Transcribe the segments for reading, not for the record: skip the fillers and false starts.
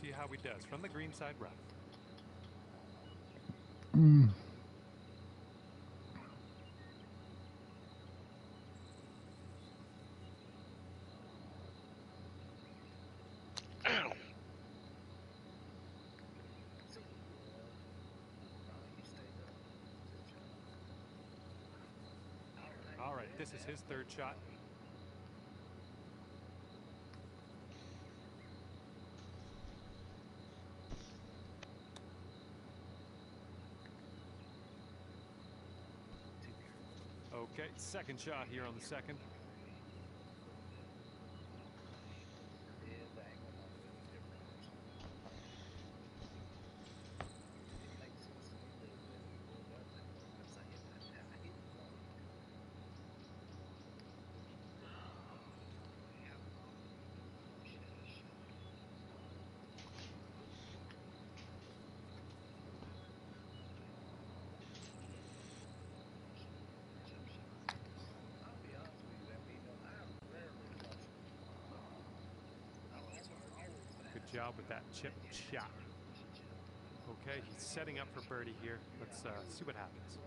see how he does from the green side rough. All right, this is his third shot. Okay, second shot here on the second. Good job with that chip shot. Okay, he's setting up for birdie here. Let's see what happens.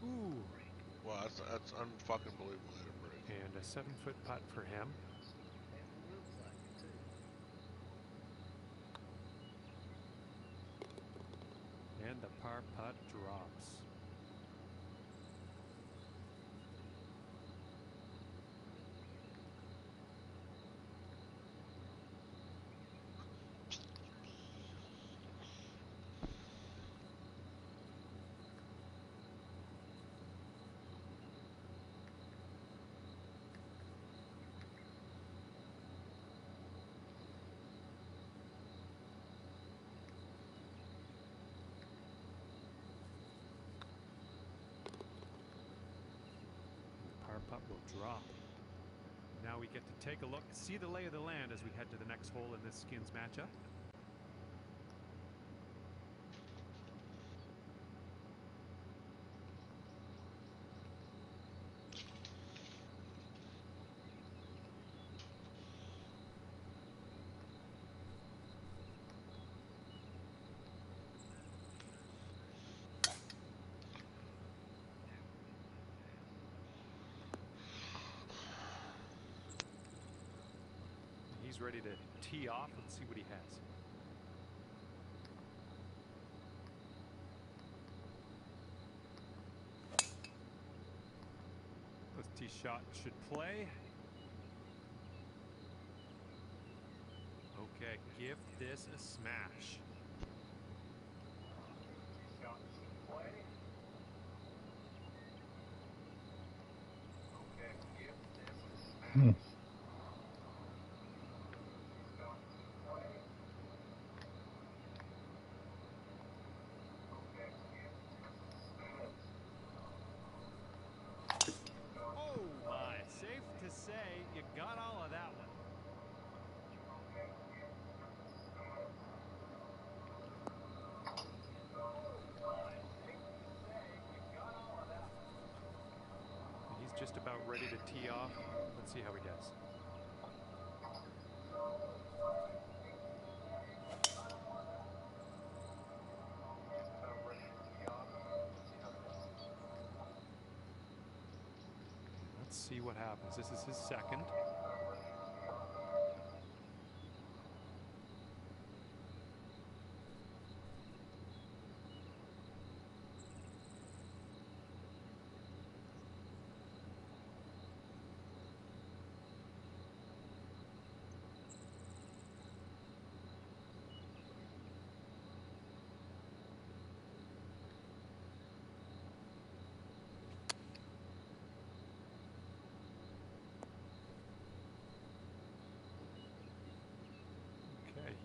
Ooh. Wow, that's unfucking believable that it breaks. And a 7-foot putt for him. And the par putt drops. Par putt will drop. Now we get to take a look, see the lay of the land as we head to the next hole in this skins matchup. He's ready to tee off. Let's see what he has. This tee shot should play. Okay, give this a smash. Shot should play. Okay, give this a smash. Safe to say you got all of that one. He's just about ready to tee off. Let's see how he does. Let's see what happens. This is his second.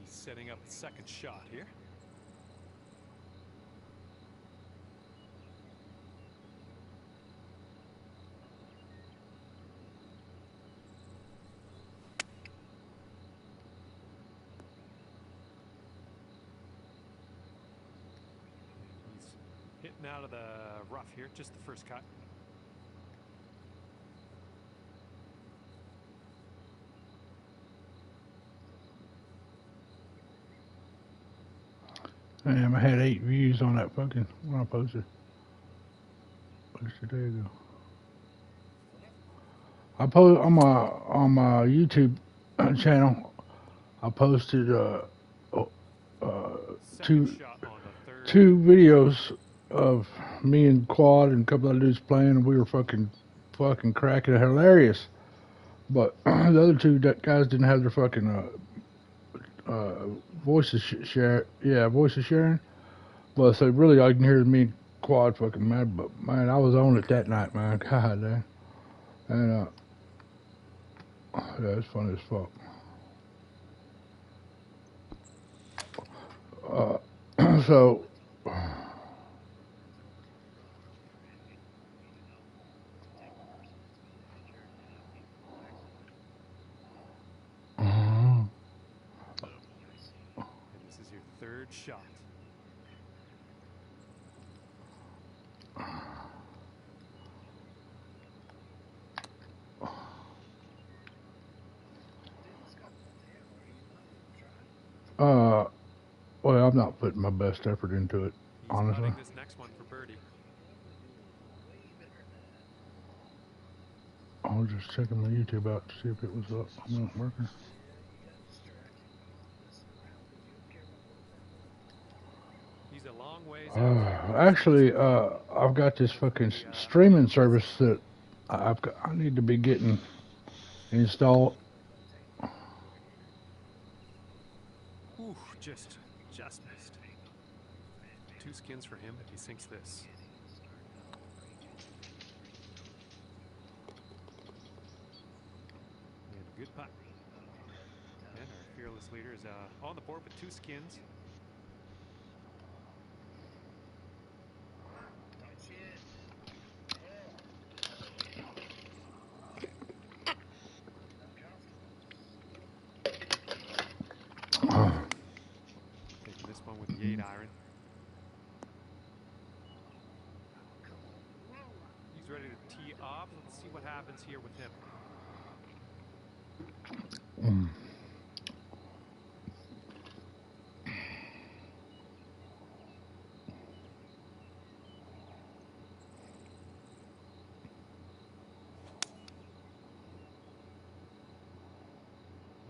He's setting up the second shot here. He's hitting out of the rough here, just the first cut. Damn, I had 8 views on that fucking when I posted. There you go. I post on my YouTube channel. I posted Second two shot on the third. two videos of me and Quad and a couple of dudes playing, and we were fucking cracking it, hilarious. But the other two guys didn't have their fucking voices share. Yeah, voices sharing. But so really, I can hear me and Quad fucking mad. But man, I was on it that night, man. God damn. And yeah, it's funny as fuck. So. And this is your third shot. Well, I'm not putting my best effort into it, He's honestly. putting this next one for birdie. I was just checking my YouTube out to see if it was up. I'm not working. He's a long ways out. Actually, I've got this fucking streaming service that I need to be getting installed. Ooh, just missed. 2 skins for him if he sinks this. And a good putt. And our fearless leader is on the board with 2 skins. Taking this one with the 8 iron. He's ready to tee off. Let's see what happens here with him.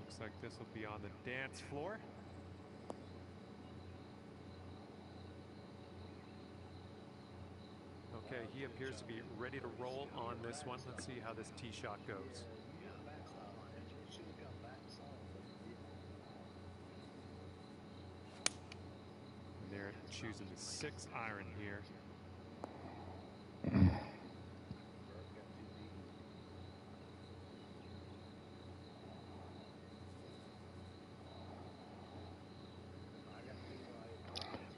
Looks like this will be on the dance floor. Okay, he appears to be ready to roll on this one. Let's see how this tee shot goes. And they're choosing the 6 iron here.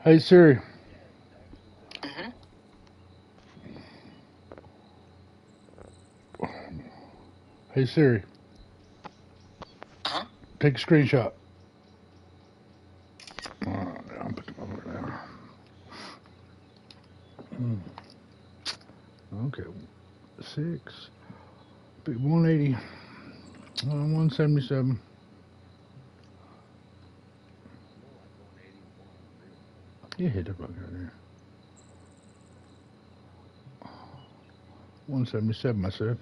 Hey Siri. Hey Siri. Huh? Take a screenshot. I'll put them over there. Okay. 6. Big 180. 177. You hit the fuck out of there. 177, I said.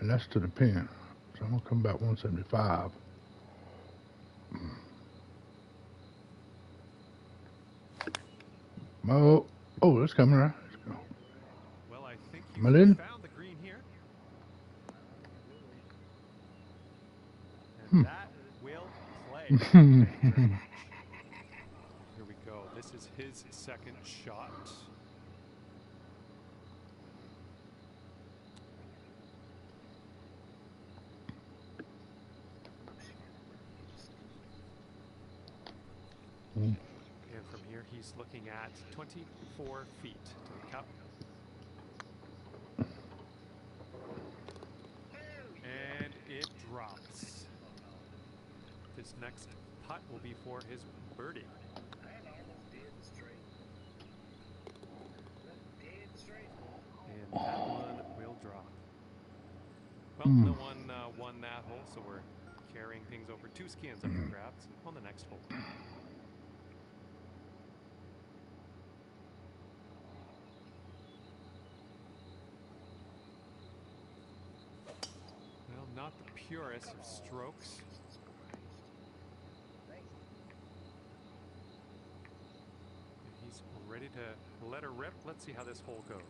And that's to the pin. So I'm going to come back 175. Oh, it's coming right. Let's go. Well, I think Am I in? found the green here. And that will play. Here we go. This is his second shot. And from here, he's looking at 24 feet to the cup. And it drops. This next putt will be for his birdie. And that one will drop. Well, no one won that hole, so we're carrying things over. 2 skins up for grabs on the next hole. not the purest of strokes. He's ready to let her rip. Let's see how this hole goes.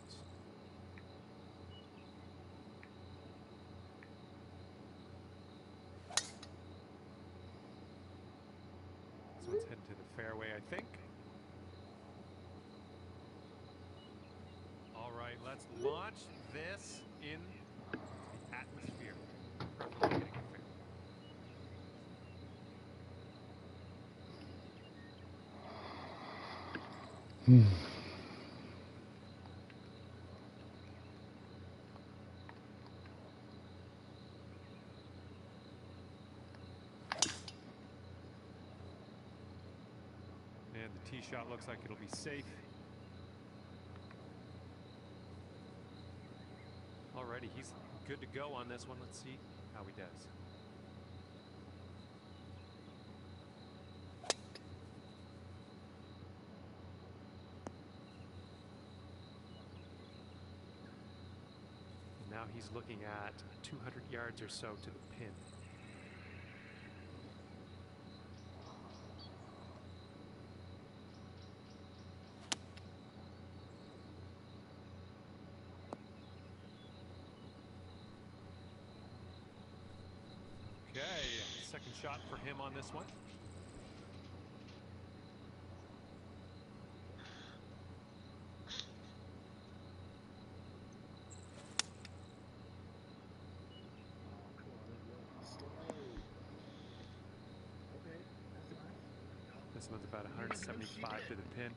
This one's heading to the fairway, I think. All right, let's launch this in the atmosphere. Preferably hitting a fairway. And the tee shot looks like it'll be safe. Alrighty, he's good to go on this one. Let's see how he does. And now he's looking at 200 yards or so to the pin. Okay, second shot for him on this one. This one's about 175 to the pin.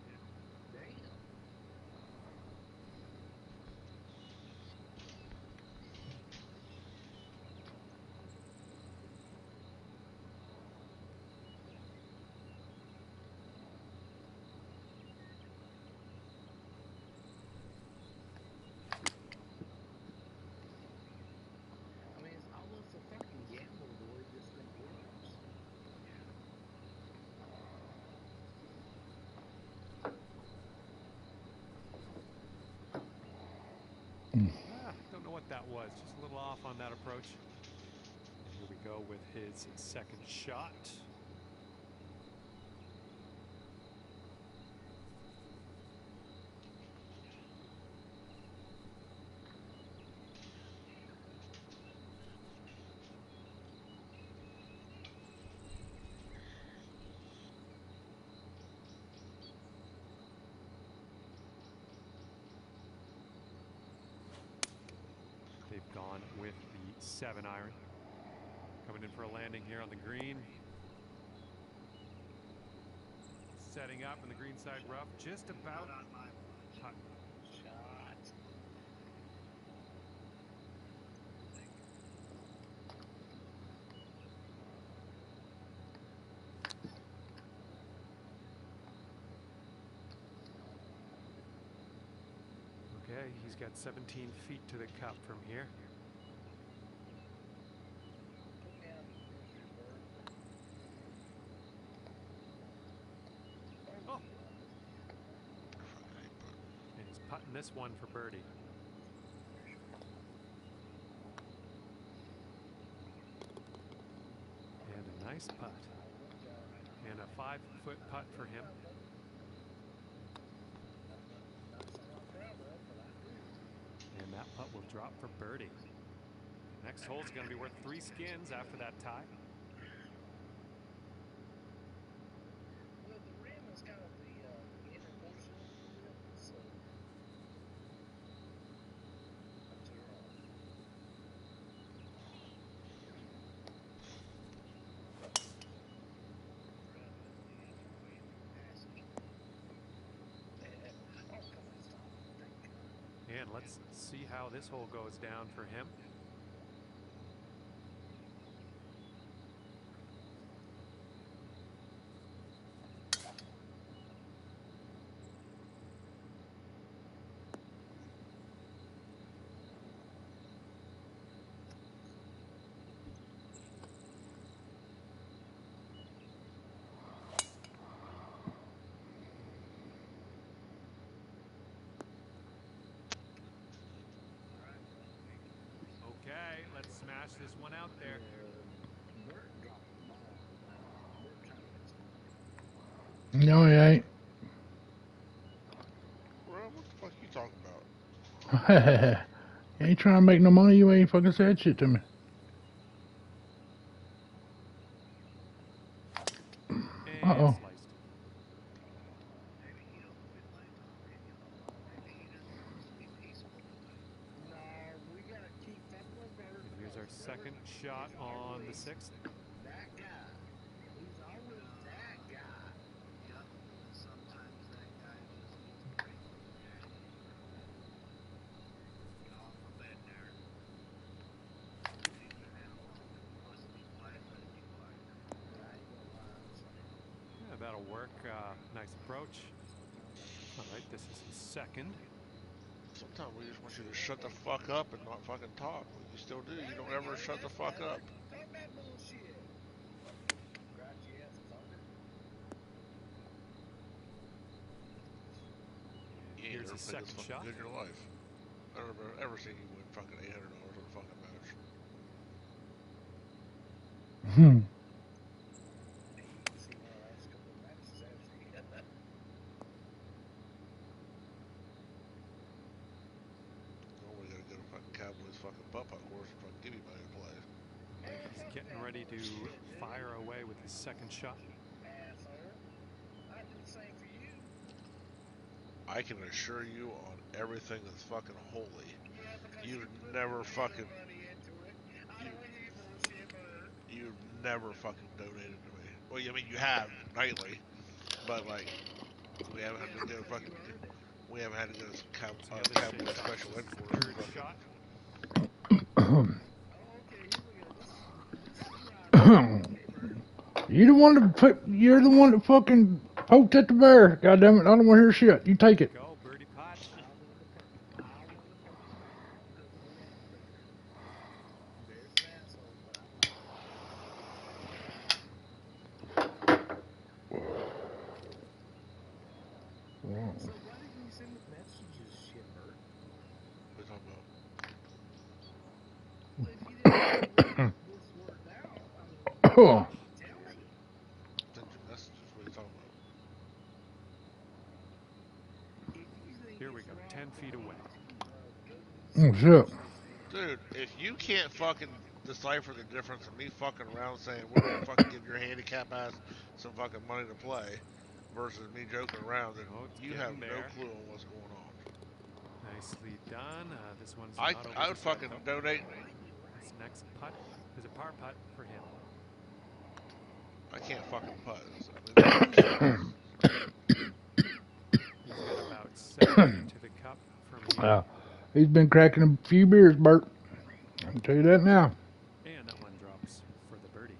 Don't know what that was. Just a little off on that approach. And here we go with his second shot. They've gone with the 7-iron. Coming in for a landing here on the green. Setting up in the green side rough, just about putt. Okay, he's got 17 feet to the cup from here. Oh! And he's putting this one for birdie. And a nice putt. And a 5-foot putt for him. And that putt will drop for birdie. Next hole's going to be worth 3 skins after that tie. Well, the rim is kind of the inner portion of it, so up to your own. And let's see how this hole goes down for him. this one out there. Bert dropped the ball. Bert trying to get some. No, he ain't. Bro, what the fuck you talking about? You ain't trying to make no money. You ain't fucking said shit to me. And Uh-oh. sliced. No, we gotta keep fucking with Bert. And here's our second shot on the 6th. That guy. He's always that guy. Yep. Sometimes that guy just needs a break. Get off of that there. Yeah, that'll work. Nice approach. All right, this is his second. Sometimes we just want you to shut the fuck up and not fucking talk. But you still do. You don't ever shut the fuck up. Talk that bullshit. Grouchy ass fucker. You ain't Here's never his played this second fucking shot. good in your life. I don't ever seen you win fucking $800 on a fucking match. Hmm. See my last couple of matches actually. Oh, we gotta go to fucking Cowboys fucking putt-putt course and fucking give you money to play. He's getting ready to fire away with his second shot. Asshole. I did the same for you. I can assure you on everything that's fucking holy, Yeah, because you've you put never your fucking, money into it. I you, don't want your bullshit, Bert. you've never fucking donated to me. Well, I mean, you have nightly, but like, we haven't had to go Because fucking, you earned it. we haven't had to go to some It's the other Cowboy same shot. special This ed is his course. third Fucking, shot. Oh, okay, here we go. This is right. Okay, Bert. You the one that put. You're the one that fucking poked at the bear. God damn it! I don't want to hear shit. You take it. Go, birdie putt. I won the purple. I won the purple. Because I like Bear. Bear's an asshole, but I like him. So why didn't you send me messages, shit, Bert? what are you talking about? Well, if you didn't want this worked out, I mean, Oh, tell me. Send you messages. What are you talking about? If you think Here we it's go, wrong 10 for feet me away. to go to these shit. courses and Dude, if you can't fucking decipher the difference of me fucking around saying we're gonna fucking give your handicap ass some fucking money to play versus me joking around, then Oh, it's you have getting no there. clue on what's going on. Nicely done. This one's I not over I would just yet, fucking though. donate. This next putt is a par putt for him. I can't fucking putt. I mean, this shit. He's got about 70 to the cup from here. He's been cracking a few beers, Bert. I can tell you that now. And that one drops for the birdie.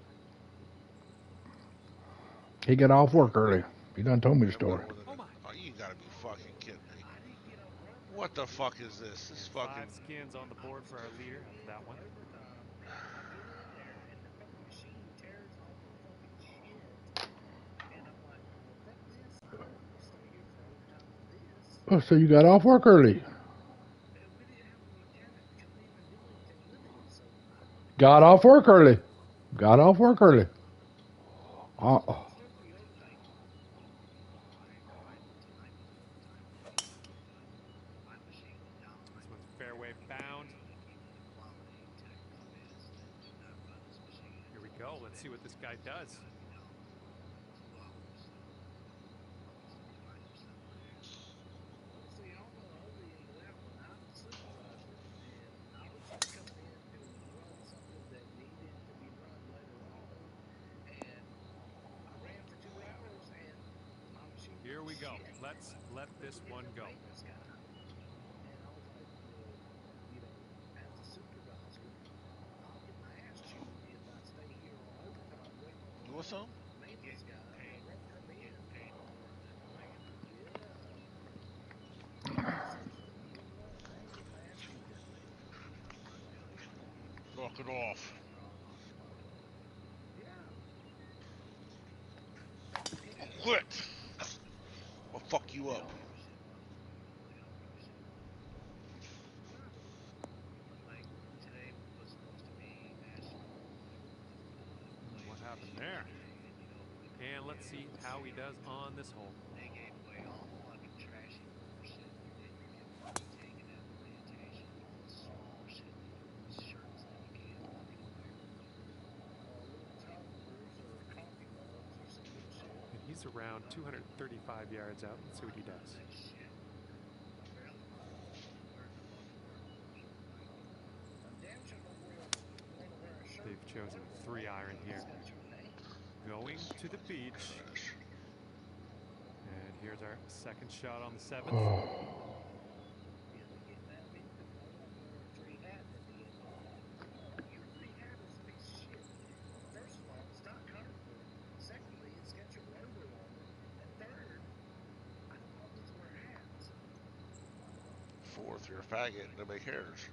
He got off work early. He done told me the And what, story. what Oh my. oh, you gotta be fucking kidding me. What the fuck is this? This And fucking. 5 skins on the board for our leader after that one. I get in there and the fucking machine tears all the fucking shit. And I'm like, well, fuck this. I'm not going to stay here for overtime for this. Oh, so you got off work early. And we didn't have a mechanic come in and do anything with it. So I Got off work early. Got off work early. it's supposed to be overtime. This one's fairway bound. Here we go. Let's see what this guy does. See, I'm going to hold you into that one. I'm the supervisor, and I was just coming in to run something that needed to be run later on. And I ran for 2 hours, and my machine Here we go. shit. Let's let this one go. Maintenance guy. And I was like, well, you know, as a supervisor, I'll get my ass chewed if I stay here on overtime waiting on You want some? maintenance guy that won't come in. Yeah. You want my ass chewed that way. Knock it off. Yeah. Quit. I'll fuck you up. happened there. And let's see how he does on this hole. They gave away all fucking trashy bullshit that you're taking out of plantation. All the small shit, shirts that you can't fucking wear. Little tumblers or coffee mugs or some good shit. And he's around 235 yards out. Let's see what he does. They've chosen 3-iron here. Going to the beach. And here's our second shot on the 7th. Fourth, you're a faggot. Nobody cares.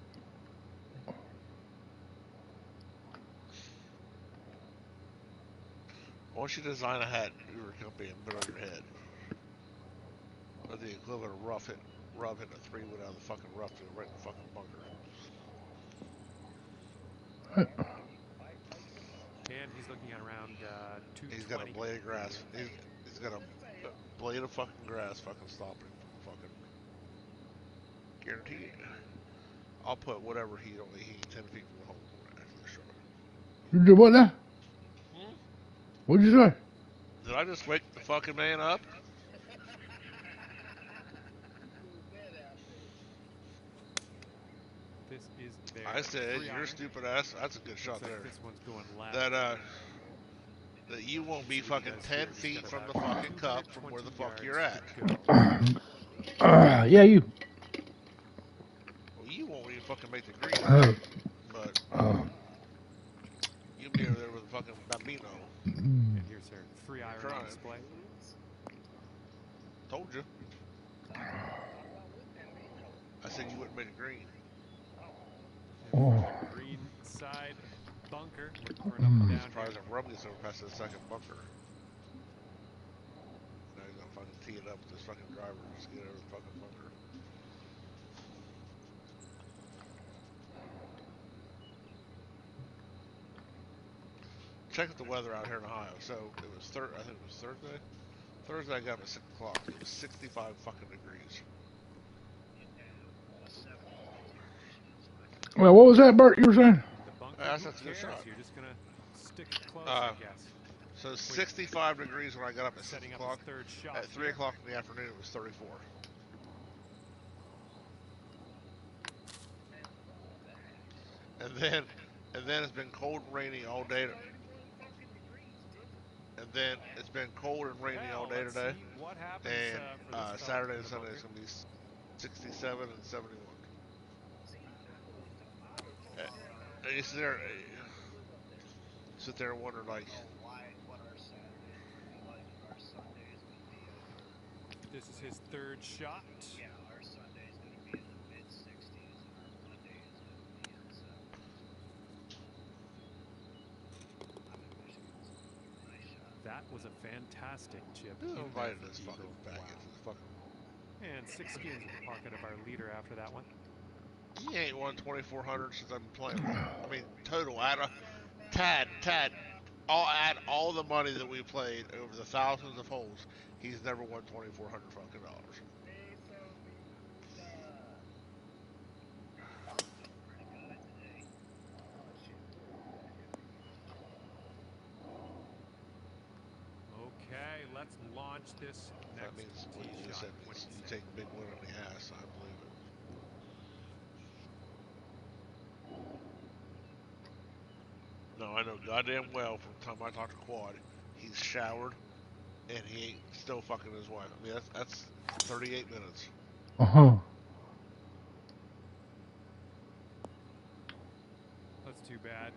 Why don't you design a hat for your company and put it on your head? Or the equivalent of rub hitting a 3-wood out of the fucking rough to right in the fucking bunker. And he's looking at around 220. He's got a blade of grass. He's got a blade of fucking grass fucking stopping him from fucking. Guaranteed. I'll put whatever heat on the heat 10 feet from the hole after the shot. You did what now? What'd you say? Did I just wake the fucking man up? This is their I said, 3-iron. your stupid ass. That's a good shot Looks like there. this one's going left. That you won't be fucking 10 feet from the fucking cup from where the fuck you're at. Yeah, you. Well, you won't even fucking make the green. But you'll be over there with a fucking bambino. And here's her 3-iron on display. Told you. I said you wouldn't make a green. Green side bunker. Looking for an up and down. Surprised I'm rubbing this over past the second bunker. Now he's gonna fucking tee it up with this fucking driver and just get over the fucking bunker. Check out the weather out here in Ohio. So it was I think it was Thursday. Thursday I got up at 6 o'clock. It was 65 fucking degrees. Well, what was that, Bert, you were saying? The bunker. That's Who a good cares? shot. You're just gonna stick it close, I guess. So 65 degrees when I got up at 6 Setting up o'clock. his third shot. At 3 o'clock in the afternoon it was 34. And then it's been cold and rainy all day. And then it's been cold and rainy all day today. What happens, And for this Saturday fella and in the Sunday is bunker? going to be 67 and 71. And you sit there and wonder, like, This is his third shot. Yeah, our Sunday is going to be in the mid-60s, and our Monday is going to be in the 70s. I'm in Michigan, so it's a nice shot. That was a fantastic chip. who in there invited for this the fucking eagle. faggot to the fucking. And 6 skins in the pocket of our leader after that one. He ain't won 2,400 since I've been playing with him. I mean, total. Tad, add all the money that we played over the thousands of holes. He's never won 2,400 fucking dollars. Okay, let's launch this next That means what tee you just shot. said means you take a big win on the ass. I believe it. No, I know goddamn well from the time I talked to Quad, he's showered and he ain't still fucking his wife. I mean, that's 38 minutes. That's too bad.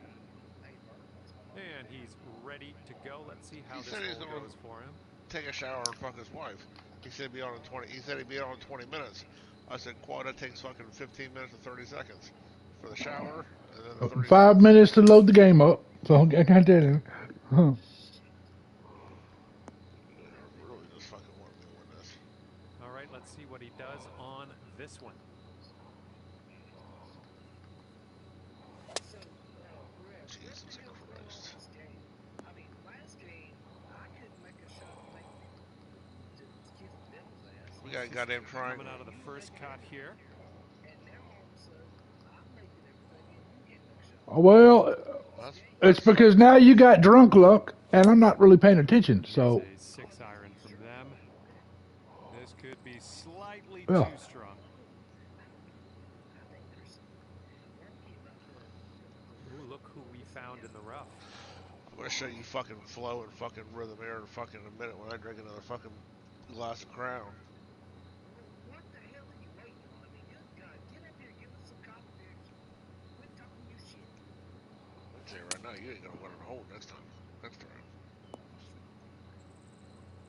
And he's ready to go. Let's see how He this said he's hole gonna goes for him. Take a shower and fuck his wife. He said he'd be on in 20. He said he'd be on in 20 minutes. I said, Quad, that takes fucking 15 minutes and 30 seconds for the shower, and then the 30 5 seconds. minutes to load the game up. So I can't tell you. Really just fucking want me to win this. All right, let's see what he does on this one. Jesus Christ. I mean, That goddamn triangle. coming out of the first cut here. And now all of a sudden, I'm making everything and you get no shot. Well, it's because now you got drunk luck, and I'm not really paying attention. So, Here's a 6-iron from them. This could be slightly Yeah. too strong. I think there's something wonky about the Ooh, look who we found in the rough. I'm gonna show you fucking flow and fucking rhythm air in fucking a minute when I drink another fucking glass of Crown. What the hell are you waiting on? I mean, good God, get up here, give us some competition. Quit talking your shit. I'll tell you right now, you ain't gonna win a hole next time. Next time.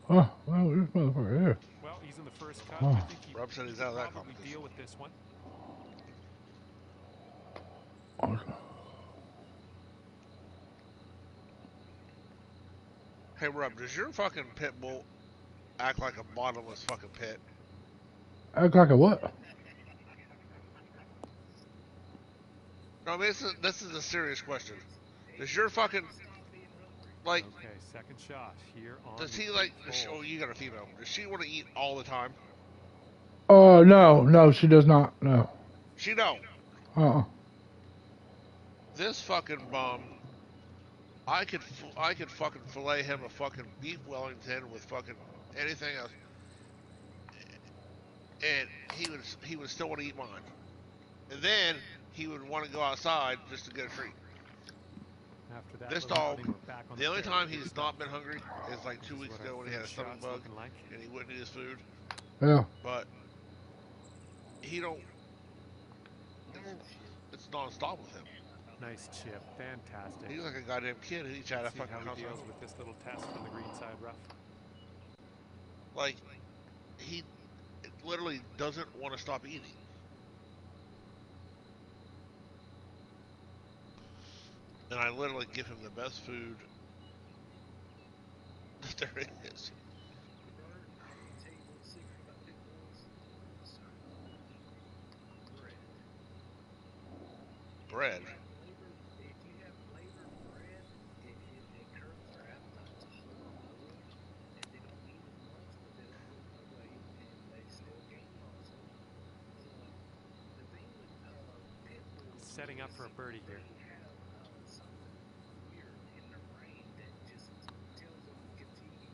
oh, well, this motherfucker here. Well, he's in the first cut. Oh. I think he Rob said he's could out of that probably competition. deal with this one. Hey Rob, does your fucking pit bull act like a bottomless fucking pit? Act like a what? No, I mean this is a serious question. Does your fucking like Okay, second shot here on. does the he like? eighth hole. Oh, you got a female. Does she want to eat all the time? Oh, no, she does not. No. She don't. This fucking bum. I could fucking fillet him a fucking beef Wellington with fucking anything else, and he would still want to eat mine. And then he would want to go outside just to get a treat. After that This little dog, outing, we're back on the only fairway. time he's not been hungry is like 2 weeks ago when he had a stomach shot's bug looking like. and he wouldn't eat his food. Yeah. But he don't. It's non-stop with him. Nice chip, fantastic. He's like a goddamn kid who eats out of See fucking how he console. deals with this little test on the green side rough. Like he literally doesn't want to stop eating. And I literally give him the best food that there is. bird. I'll tell you one secret about pit bulls. Bread. Bread. If you have flavored bread, it curbs their appetite just a little more, and they don't eat as much, but they don't lose no weight, and they still gain muscle. So the thing with pit bulls, Setting up for a birdie here. they have something weird in their brain that just tells them to continue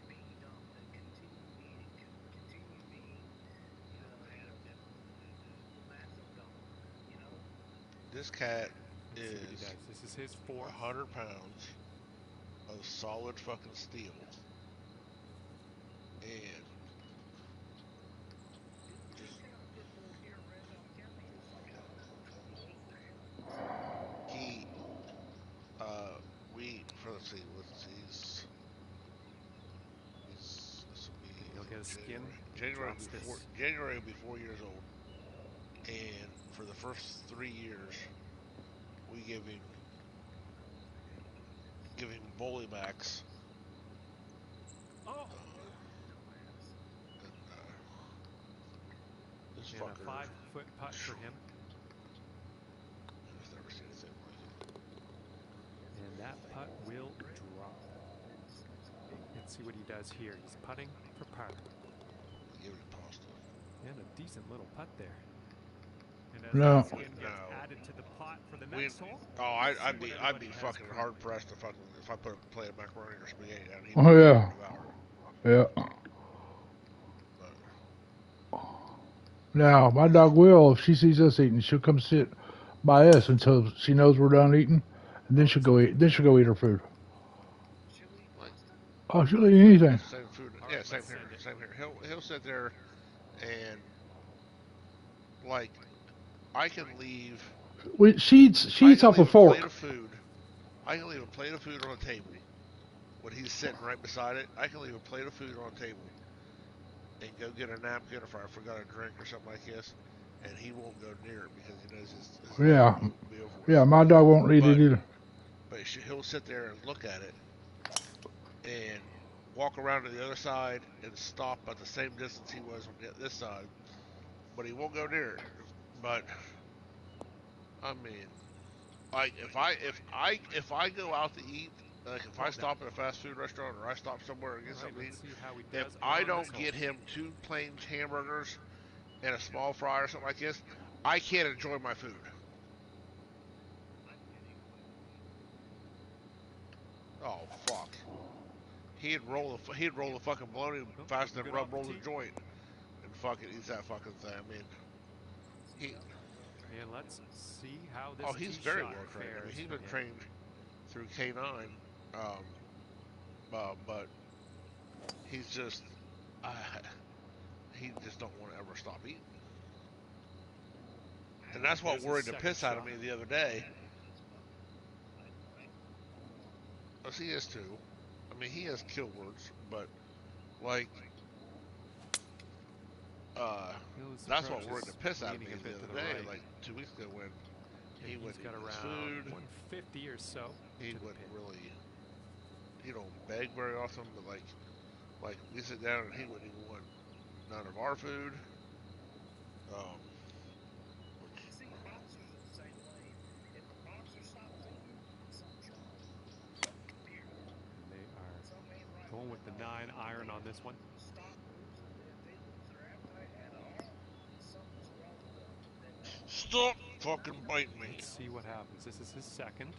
being dominant, continue eating, continue being, massive dominant, This cat Let's see what he is does. This is his fourth. 100 pounds of solid fucking steel. And just he let's see, he's this will be He'll get a skin. January drops this. January will be 4 years old. And for the first 3 years we give him bully max. Oh! And, this And fucker, a 5-foot putt for him. I've never seen anything like it. And that putt will drop. Let's see what he does here. He's putting for par. Give it pasta. And a decent little putt there. And as No. that skin gets No. added to the pot for the We- next hole. Oh, let's see I'd what be everybody has fucking for hard pressed if I put a plate of macaroni or spaghetti down. He'd Oh, yeah. devour it. Yeah. But Now, my dog will, if she sees us eating, she'll come sit by us until she knows we're done eating, and then she'll go eat. Then she'll go eat her food. like Oh, she'll eat anything. same food. All Yeah, right, same let's here. send it. Same here. He'll sit there and like I can leave. She eats off a fork. Plate of food. I can leave a plate of food on a table when he's sitting right beside it. I can leave a plate of food on a table and go get a napkin if I forgot a drink or something like this, and he won't go near it because he knows his Yeah. life will be over with. Yeah, my dog won't eat it But- either. But he'll sit there and look at it and walk around to the other side and stop at the same distance he was on this side, but he won't go near it. But I mean, like if I go out to eat Like if Well, I stop at a fast food restaurant or I stop somewhere and all get right, something to eat, let's see how he if does I on this don't hole. get him 2 plain hamburgers and a small fry or something like this, I can't enjoy my food. Oh fuck! He'd roll the fucking bologna Oh, faster than good Rub rolls a appetit. joint, and fucking eats that fucking thing. I mean, he And let's see how this oh he's tee very shot well trained. I mean, fares he's for been him. trained through K9, um, but he's just uh, he just don't want to ever stop eating. And that's what Here's his worried the second piss out of shot. me the other day. Yes, he is too. I mean, he has kill words, but like, His that's approach what worried is the piss out of me leaning a the bit to other the day. right. Like 2 weeks ago when And he he's wouldn't got eat his around food, 150 or so he to the wouldn't pin. really, he don't beg very often. But like we sit down and he wouldn't even want none of our food. Um, which See, boxers are the same way. If a boxer stops eating, something's wrong. Period. And they are Something ain't right going with with that the dog. 9-iron on this one. Stop losing. If they lose their appetite at all, something's wrong with that dog. stop fucking biting me. Let's see what happens. This is his second.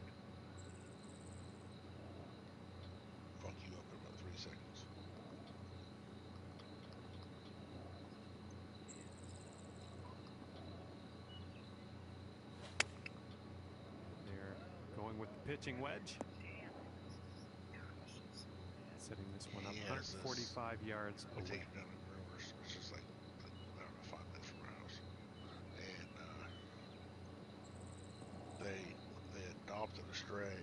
Fuck you up in about 3 seconds. They're going with the pitching wedge. Setting this one up He has this- 145 yards We away. take him down to Grover's. It's just like I don't know, 5 minutes from our house, and they adopted a stray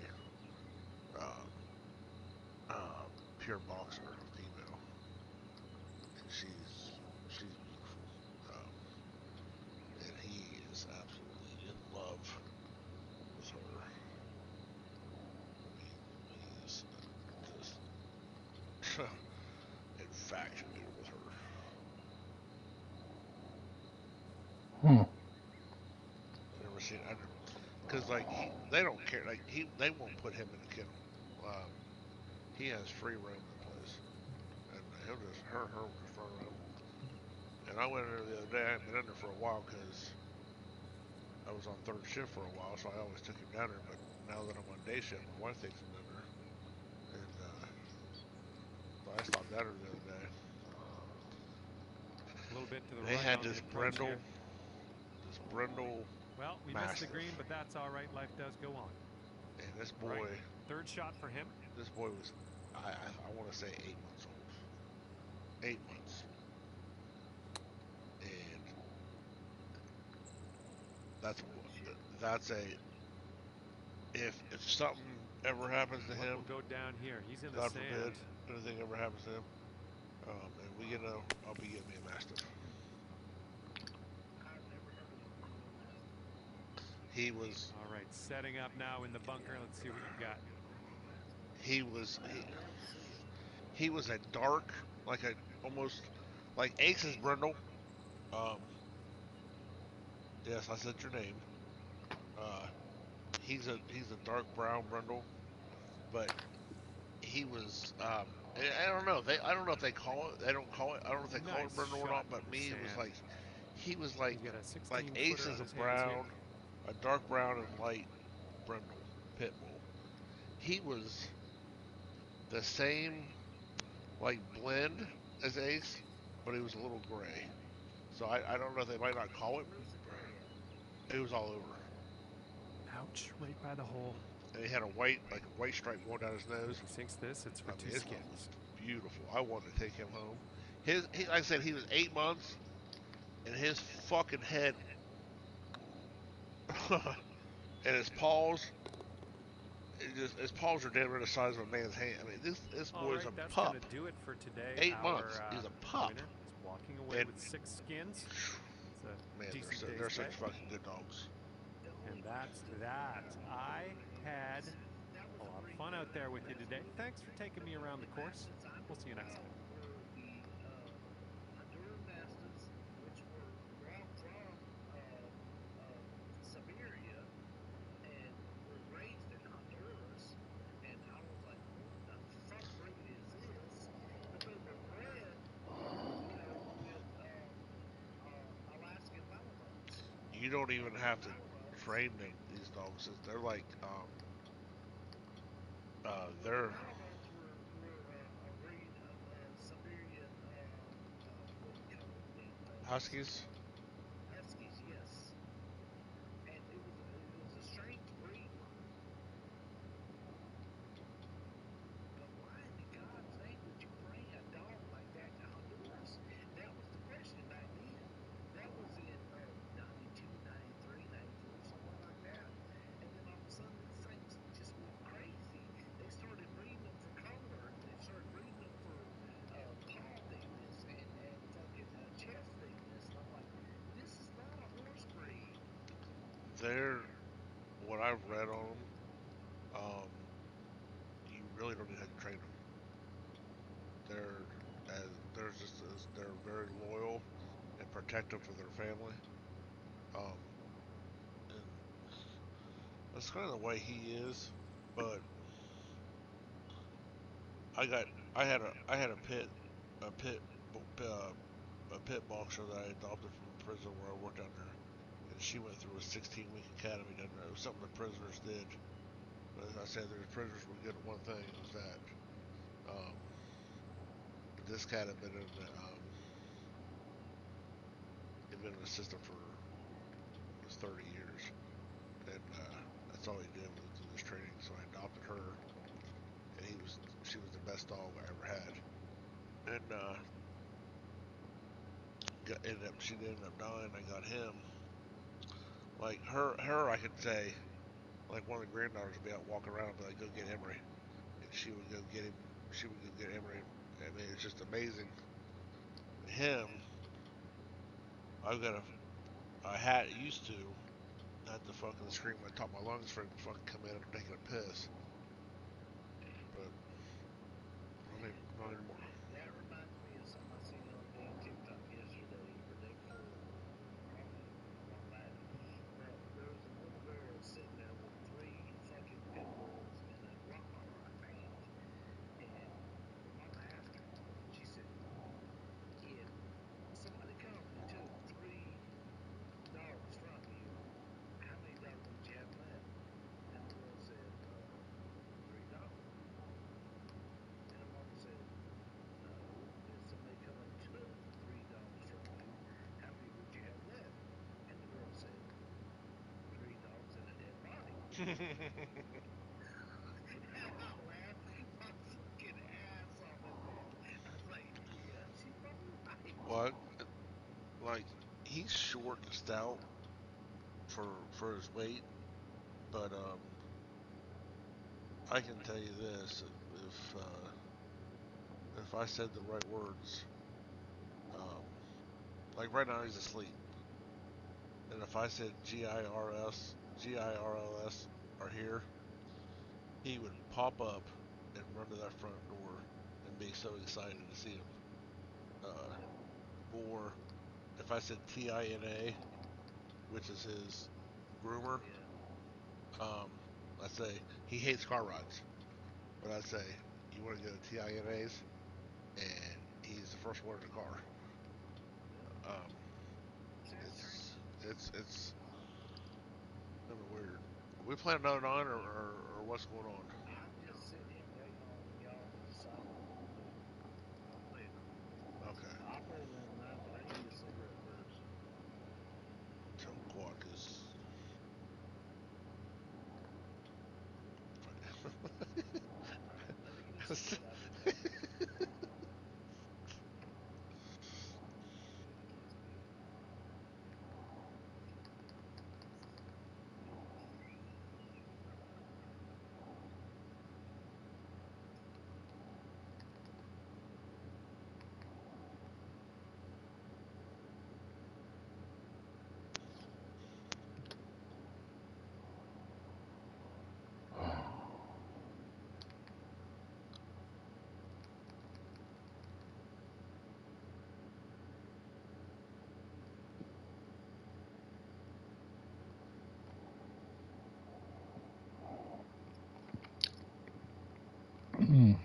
uh, pure boxer female, and she's beautiful, and he is absolutely in love with her. I mean, he's just infatuated with her. Huh. I've never seen. Because like they don't care. Like they won't put him in a kennel. He has free roam in the place, and he'll just her will just run around. And I went in there the other day. I hadn't been in there for a while because I was on third shift for a while, so I always took him down there. But now that I'm on day shift, my wife takes him down there, and so I stopped down there the other day. A little bit to the They right had on the this approach brindle, here. Well, we missed the Mastiff. green, but that's all right. Life does go on. And this All boy, right, third shot for him. this boy was, I want to say 8 months old. 8 months. And that's a if something ever happens to What him, will go down here? He's in the God sand. forbid anything ever happens to him, and we get I'll be getting me a mastiff. I've never heard of it. He was All right, setting up now in the bunker. Let's see what you've got. he was a dark, like a almost like Ace's brindle. Um, yes, I said your name. He's a dark brown brindle, but he was I don't know. I don't know if they call it. They don't call it. I don't know if they call it Nice brindle or shot not. But to the me, it was sand. like he was He's got a 16 like Ace footer is on a his hands here. brown, a dark brown and light brindle pit bull. He was the same like blend as Ace, but he was a little gray. So I don't know if they might not call it. It was all over, Ouch, right by the hole. and he had a white stripe going down his nose. If he sinks this, it's for I mean, two his one skins. was beautiful. I wanted to take him home. Like I said, he was 8 months, and his fucking head and his paws. His paws are damn near the size of a man's hand. I mean, this All boy's right, a that's pup. going to do it for today. 8 Our, months. He's a pup. winner is walking away And- with 6 skins. It's a Man, decent they're day's such pay. fucking good dogs. And that's that. I had a lot of fun out there with you today. Thanks for taking me around the course. We'll see you next time. Were the Honduran Mastas, which were brought from Siberia and were raised in Honduras, and I was like, you don't even have to train them. These dogs, they're like they're Malinois were a breed of Siberian, what do you call them? huskies. Huskies, yes. And it was a strange breed. But why in God's name would you bring a dog like that to Honduras? That was the question back then. That was in 92, 93, 94, somewhere like that. And then all of a sudden, these things just went crazy. They started breeding them for color, and they started breeding them for paw thickness and fucking chest thickness. And I'm like, this is not a horse breed. They're what I've read on them. You really don't even have to train them. They're they're just they're very loyal and protective for their family. Um, and that's kind of the way he is. But I got I had a pit a pit boxer that I adopted from a prison where I worked down there, and she went through a 16-week academy down there. It was something the prisoners did. But as I said, the prisoners were good at one thing. It was that um, this cat had been in the system for almost 30 years, and that's all he did was do this training. So I adopted her, and she was the best dog I ever had. And she ended up dying. I got him. Like her, I could say, like one of the granddaughters would be out walking around, but I'd go get Emery, and she would go get him. She would go get Emery. I mean, it's just amazing. Him, I've got a hat used to. I had to fucking scream at the top of my lungs for him to fucking come in and taking a piss. But not anymore. That reminds me of something I seen on damn TikTok yesterday or day before, probably on that. But there was a little girl sitting there with three fucking pit bulls and a Rottweiler, I think. And the mama asked her, she said, if somebody come and took three dogs from you, how many dogs would you have left? And the girl said, three dogs. And the mama said, no, if somebody come and took three dogs from you, how many would you have left? And the girl said, three dogs and a dead body. And I laughed my fucking ass off at that. I was like, yeah, she's probably right. Well, like he's short and stout for his weight, but I can tell you this: if I said the right words, um, like right now he's asleep, and if I said GIRLS are here, he would pop up and run to that front door and be so excited to see him. Uh, or if I said TINA, which is his groomer, Yeah. um, I say he hates car rides, but I say you want to go to TINA's, and he's the first one in the car. Um, See, that's strange. it's kind of weird. Are we playing another nine, or what's going on? I'm just sitting here waiting on y'all to decide what you want to do. I'll play it. Okay, I'll play another nine, but I need a cigarette first. so quad is All right, let me get a cigarette. I'll be back. Mm.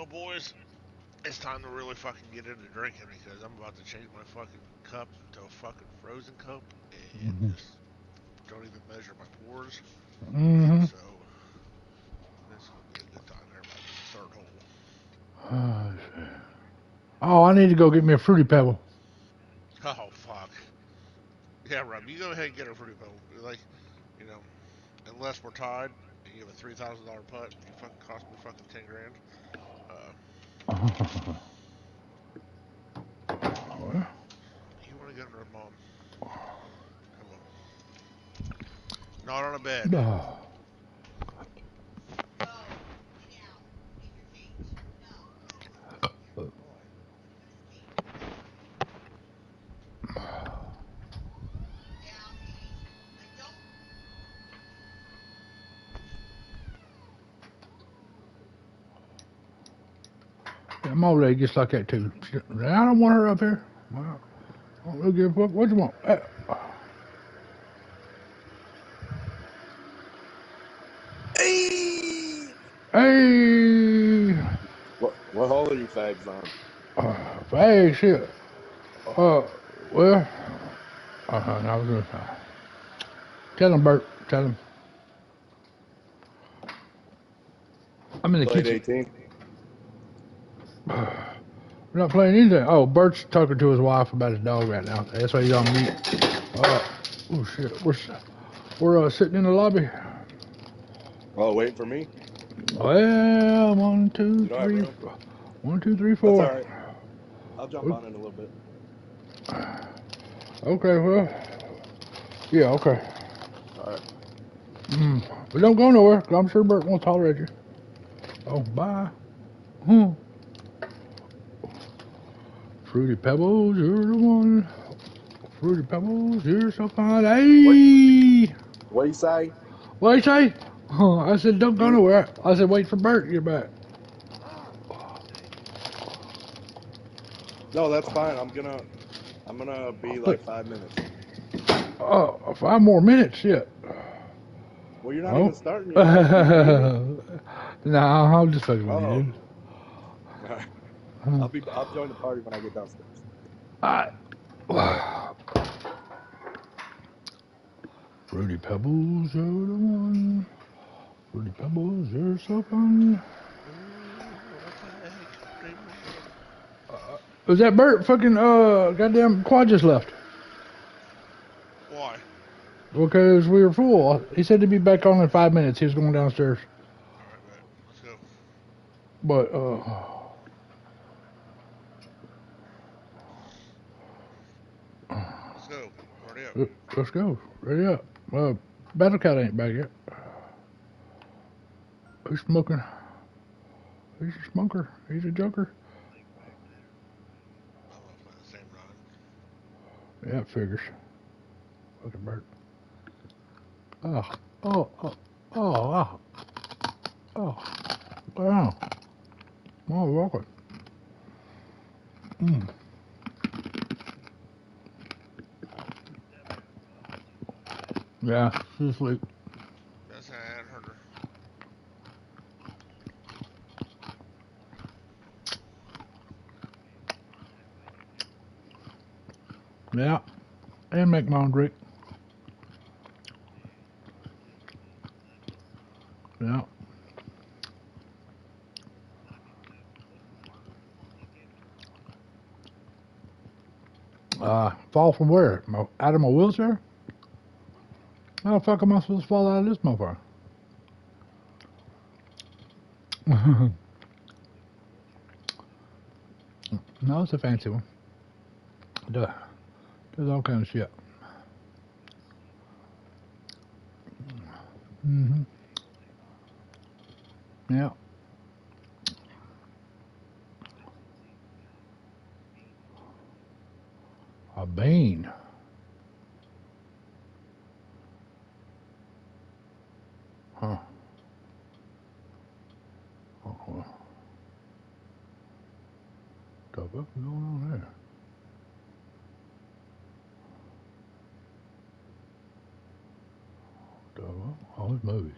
So, boys, it's time to really fucking get into drinking because I'm about to change my fucking cup to a fucking frozen cup and Mm-hmm. just don't even measure my pours. Mm-hmm. So, this is gonna be a good time here about the third hole. Oh, I need to go get me a fruity pebble. Oh fuck. Yeah, Rob, you go ahead and get a fruity pebble. Like, you know, unless we're tied and you have a $3,000 putt and you fucking cost me fucking 10 grand. Uh, you want to go to her mom? Come on. Not on a bed. Yeah, my old lady gets like that too. I don't want her up here. Well, I don't really give a fuck. What you want? Hey! Hey, What hole are you fags on? hey, shit. Uh, well, I was gonna tell him, Bert. Tell him. I'm in the Played kitchen. 18? We're not playing anything. Oh, Bert's talking to his wife about his dog right now. That's why he's on mute. Oh shit. We're sitting in the lobby. Oh, waiting for me? Well, You don't have room? one, two, three, That's four. alright. I'll jump on in a little bit. Okay, well, yeah, okay. Alright. But don't go nowhere, 'cause I'm sure Bert won't tolerate you. Oh, bye. Hmm. Fruity Pebbles, you're the one. Fruity Pebbles, you're so fine. What Hey! what you say? What you say? I said, don't go You nowhere. I said, wait for Bert to get back. No, that's fine. I'm gonna be But, like 5 minutes. 5 more minutes, shit. Well, you're not even Oh. starting yet. You kidding me? Nah, I'm just fucking with Oh. you, Alright. dude. I'll join the party when I get downstairs. I, Fruity Pebbles, you're the one. Fruity Pebbles, you're so fun. Ooh, what the heck? Was that Bert fucking, goddamn quad just left? Why? Because we were full. He said to be back on in 5 minutes. He was going downstairs. Alright, man. Let's go. But, Let's go. Hurry up. let's go. Ready up. Battle Cat ain't back yet. Who's smoking? He's a smoker. He's a joker. I'm not playing the same run. Yeah, it figures. Fucking Bert. Oh, oh, oh, oh, oh, wow. Oh, welcome. Yeah, she's asleep. Yes, I had heard her. Yeah, and make my own drink. Yeah. Fall from where? Out of my wheelchair? How the fuck am I supposed to fall out of this motherfucker? No, it's a fancy one. Does all kind of shit. Mm-hmm. Yeah. A bean. Huh. What the fuck is going on there? The fuck? All these movies.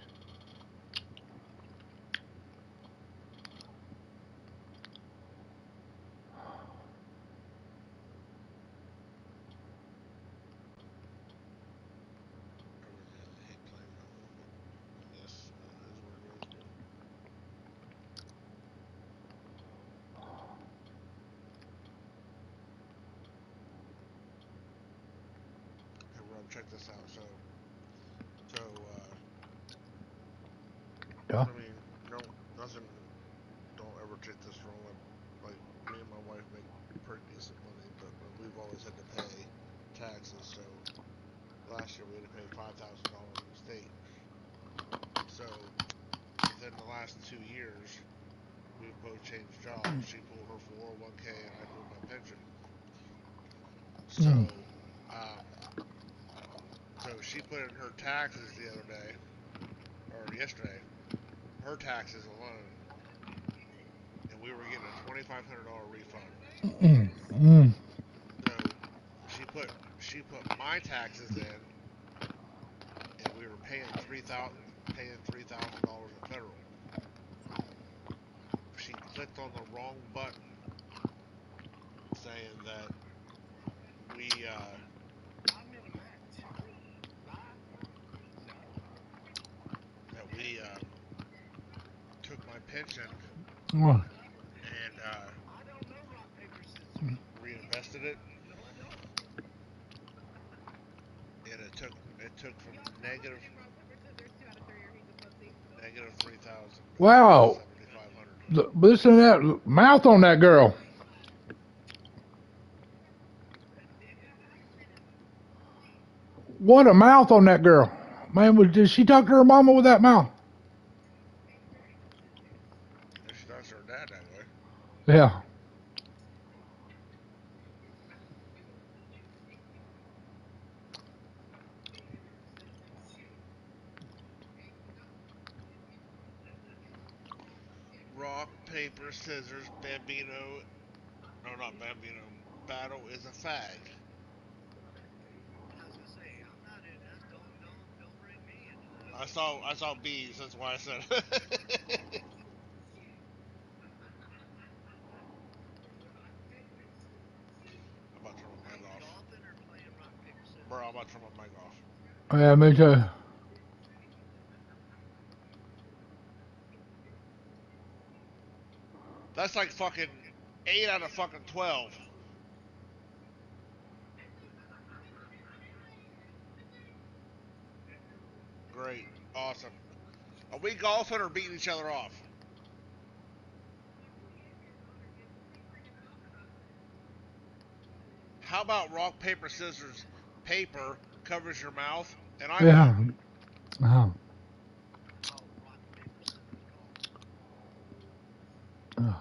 check this out. So Yeah. I mean, no, nothing. Don't ever take this wrong. Like me and my wife make pretty decent money, but we've always had to pay taxes. So last year we had to pay $5,000 in the state. So within the last 2 years, we've both changed jobs. She pulled her 401k and I pulled my pension. So, Mm. um, so she put in her taxes the other day or yesterday, her taxes alone, and we were getting a $2,500 refund. Mm. Mm. So she put she put my taxes in, and we were paying $3,000 in federal. She clicked on the wrong button, saying we uh, that we took my pension Oh. and reinvested it, and it took from negative 3,000 to plus Wow. 7,500. Listen to that mouth on that girl. What a mouth on that girl. Man, did she talk to her mama with that mouth? And she talks to her dad that way. Yeah. Rock, paper, scissors, Bambino. No, not Bambino. Battle is a fag. I saw bees. That's why I said. I'm about to turn my mic off, bro. I'm about to turn my mic off. Yeah, me too. That's like fucking 8 out of fucking 12. Great, awesome. Are we golfing or beating each other off? How about rock, paper, scissors? Paper covers your mouth, and I won. Yeah. Oh. Oh.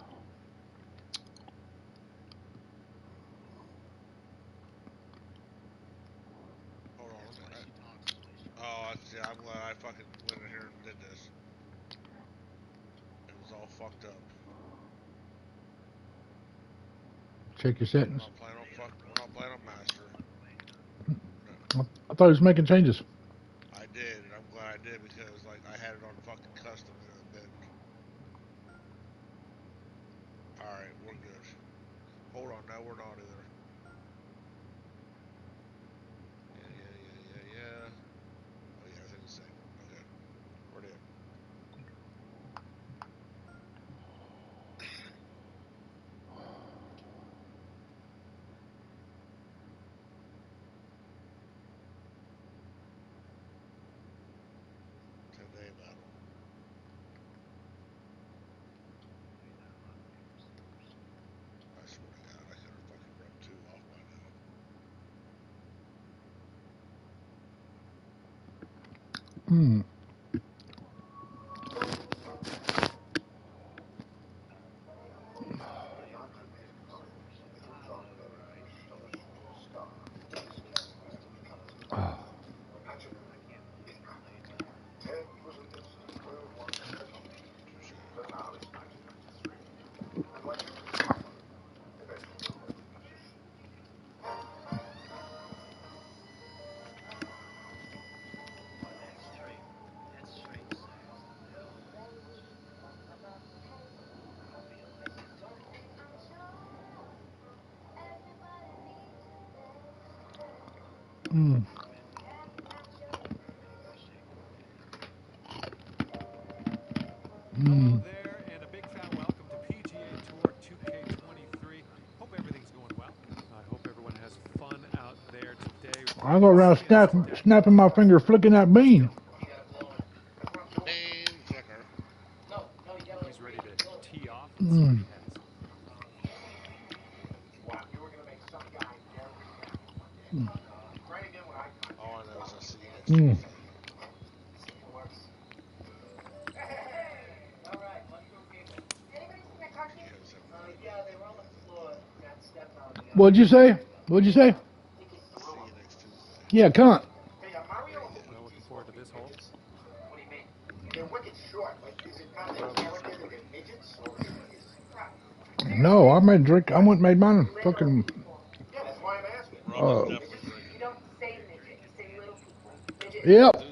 Hold on. Oh, yeah, I'm glad I fucking went in here and did this. It was all fucked up. Check your We're settings. not playing on fuck. We're not playing on master. No, I thought he was making changes. I did, and I'm glad I did because like I had it on fucking custom and it been. All right, we're good. Hold on, no, we're not either. Yeah. Oh yeah, everything's the same. Okay, we're good. Today battle. I swear to God, I could have fucking ripped two off by now. Hmm. Oh. Touche. Hmm. Hello Hmm. there, and a big fat welcome to PGA Tour 2K23. Hope everything's going well. I hope everyone has fun out there today. I go around snapping my finger, flicking that bean. Bean flicker. He's ready to tee off and see Mm. what he has. All I know is I see next Mm. Tuesday. He owes everybody. What'd you say? What'd you say? See you next Tuesday. Yeah, cunt. Very good. Well, looking forward to this hole. No, I made drink. I went and made mine fucking. Rob is definitely drinking. You don't say midget, you say little people. Midget. Yep. Do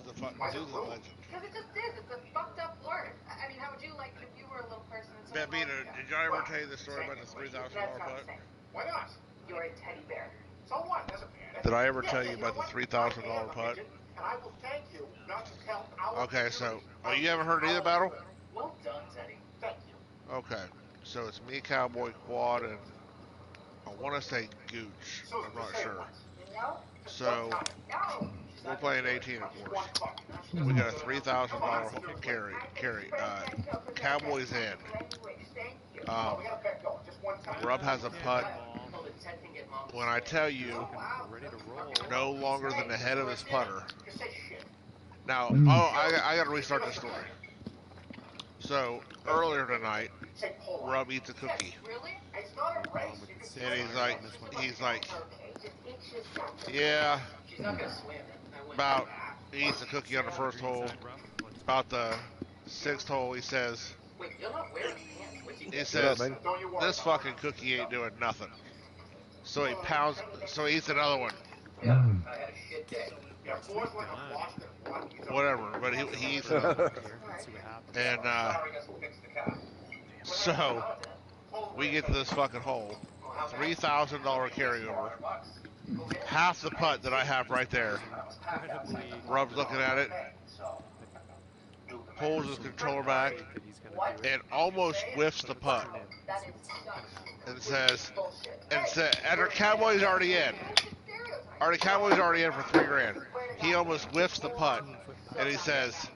the legend. Because it just is. It's a fucked up word. I mean, how would you like it if you were a little person? And someone Bambino, called you did y'all ever tell you the story about the $3,000 that? That's not putt? the same. Why not? You're a teddy bear. So what? Doesn't matter. Did I ever tell you about the $3,000 putt? And I will thank you, not to tell our Okay, so you haven't heard either battle? Well done, Teddy. Thank you. Okay, so it's me, Cowboy, Quad, and I want to say Gooch. I'm not sure. So we're playing 18, of course. We got a $3,000 carry. Cowboys in. Rub has a putt. When I tell you, Ready to roll. no longer than the head of his putter. Now, I got to restart the story. So earlier tonight, Rub eats a cookie, It's not a race. You can see and he's like, yeah. About he eats a cookie on the first hole. About the 6th hole, he says, this fucking cookie ain't doing nothing. So he pounds. So he eats another one. Mm. Whatever, but he eats another. Let's see what happens. And so we get to this fucking hole, $3,000 carryover, half the putt that I have right there. Incredibly Rub's looking at it, pulls his controller back, that he's gonna do it. and almost whiffs the putt, and says, and our Cowboy's already in. Our Cowboy's already in for $3,000. He almost whiffs the putt, and he says,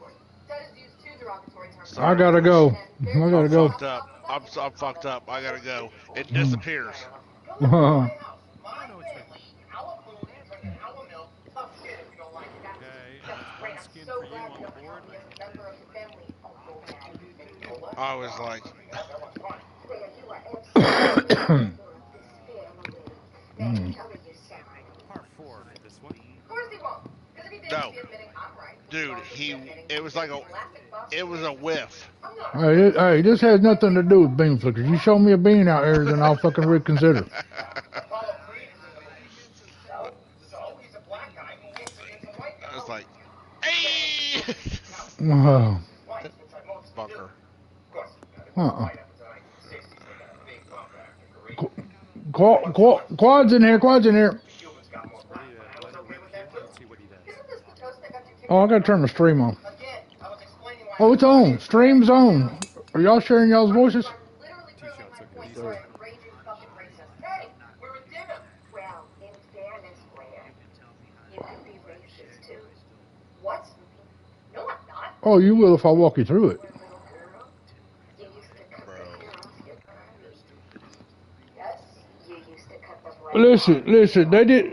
I gotta go. I gotta go. fucked up. I'm fucked up. I gotta go. It disappears. I don't know what's Okay, one skin for you on the board. I was like, Par 4 for this one. no, dude. It was like it was a whiff. Hey, this has nothing to do with bean flickers. You show me a bean out here, then I'll fucking reconsider. I was like, hey, Wow. bunker. Quad's in here. Quad's in here. Ready to let it rip here and see what he does. Oh, I gotta turn the stream on. Oh, it's on. Stream's on. Are y'all sharing y'all's voices? Two shots, okay. These are Hey, we're at dinner. Well, in fairness, Blair, you could be racist too. What? No, I'm not. Oh, you will if I walk you through it. Little girl, you used to cut Bro. the hair off your private. Yes, you used to cut the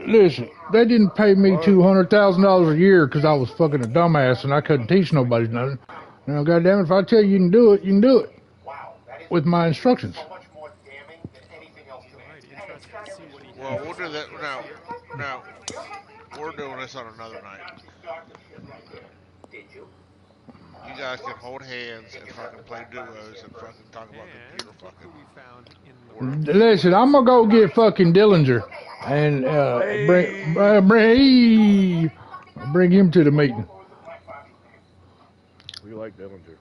Listen. They didn't pay me $200,000 a year because I was fucking a dumbass and I couldn't teach nobody nothing. Now, goddamn it, if I tell you you can do it, you can do it Wow, that is with my instructions. so much more damning than anything else to right. me. Interested to see what he Well, does. we'll do that now. Now, we're doing this on another night. Did you? You guys can hold hands and fucking play duos and fucking talk about And computer look who fucking. we found in the Listen, I'm gonna go get fucking Dillinger and bring him to the meeting. We like Dillinger.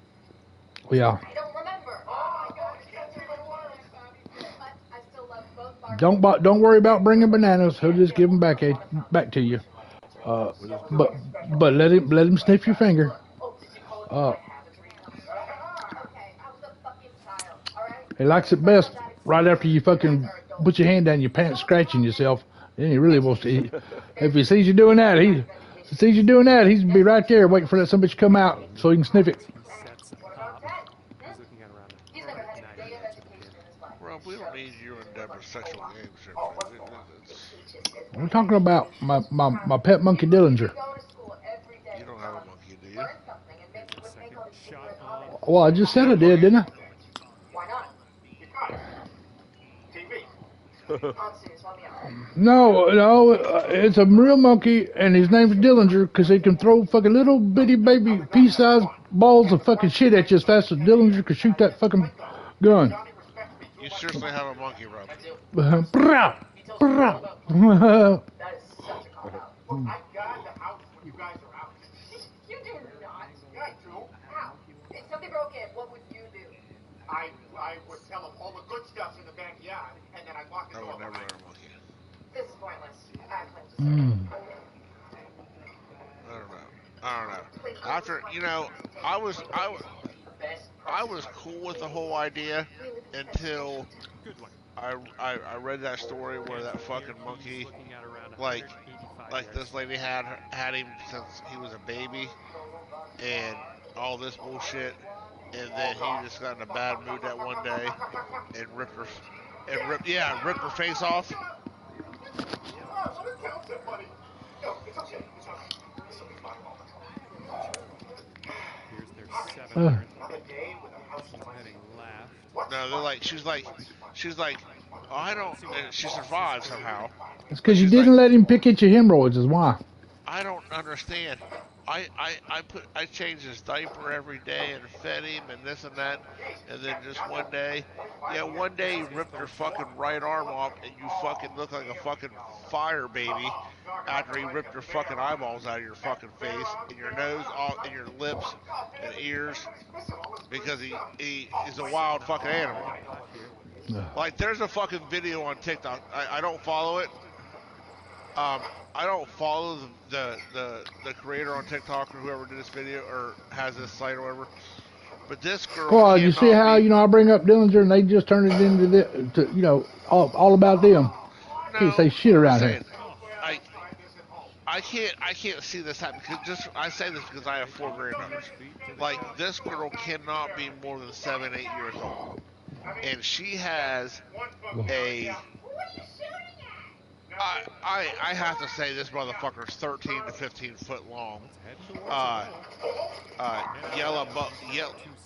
Yeah. I don't remember. Oh my God, it's such a good word. But I still love both bars. Don't worry about bringing bananas. He'll just give them back to you. But let him sniff your finger. Oh, did you call it Uh, okay, I was a fucking child, all right? He likes it best right after you fucking put your hand down your pants, scratching yourself, Then he really wants to eat. If he sees you doing that, he's be right there waiting for that some bitch to come out so he can sniff it. He sets up. He's looking at around He's never had a 90 day of minutes with the education kid. in his life. Bro, we don't need you and Deborah's sexual games here, man. We're talking about my pet monkey Dillinger. You don't have a monkey, do you? Second shot on. Well, I just said I did, didn't I? Why not? TV. I'm serious, let me out. No, it's a real monkey, and his name's Dillinger because he can throw fucking little bitty baby pea-sized balls of fucking shit at you as fast as Dillinger could shoot that fucking gun. You seriously have a monkey, Rob? Brah, brah. That is such a cop-out. Look, I got the house when you guys are out. You do not. Yeah, I do. How? If something broke in, what would you do? I would tell them all the good stuff's in the backyard, and then I'd lock the I door. would never own a monkey. This is pointless. I claim to say. I don't know. After, I was cool with the whole idea until Good one. I read that story where that fucking monkey, Looking at around like 185 like yards. this lady had him since he was a baby, and all this bullshit, and then he just got in a bad mood that one day and ripped her face off. Oh, what a counter, buddy. No, it's okay. It's okay. This will be fine all the time. Here's their 700. Another day with a house She's heading left. What? No, they're like, she's like, oh, I don't, and she survived somehow. It's because you didn't let him pick at your hemorrhoids, is why. I don't understand. I changed his diaper every day and fed him and this and that, and then just one day he ripped your fucking right arm off and you fucking look like a fucking fire baby after he ripped your fucking eyeballs out of your fucking face and your nose off and your lips and ears because he's a wild fucking animal. Like there's a fucking video on TikTok. I don't follow it. I don't follow the creator on TikTok or whoever did this video or has this site or whatever. But this girl. Well, you see how I bring up Dillinger and they just turn it into all about them. Can't say shit around here. I can't see this happen. I say this because I have 4 granddaughters. Like this girl cannot be more than 7, 8 years old, and she has a. I have to say this motherfucker's 13 to 15 foot long.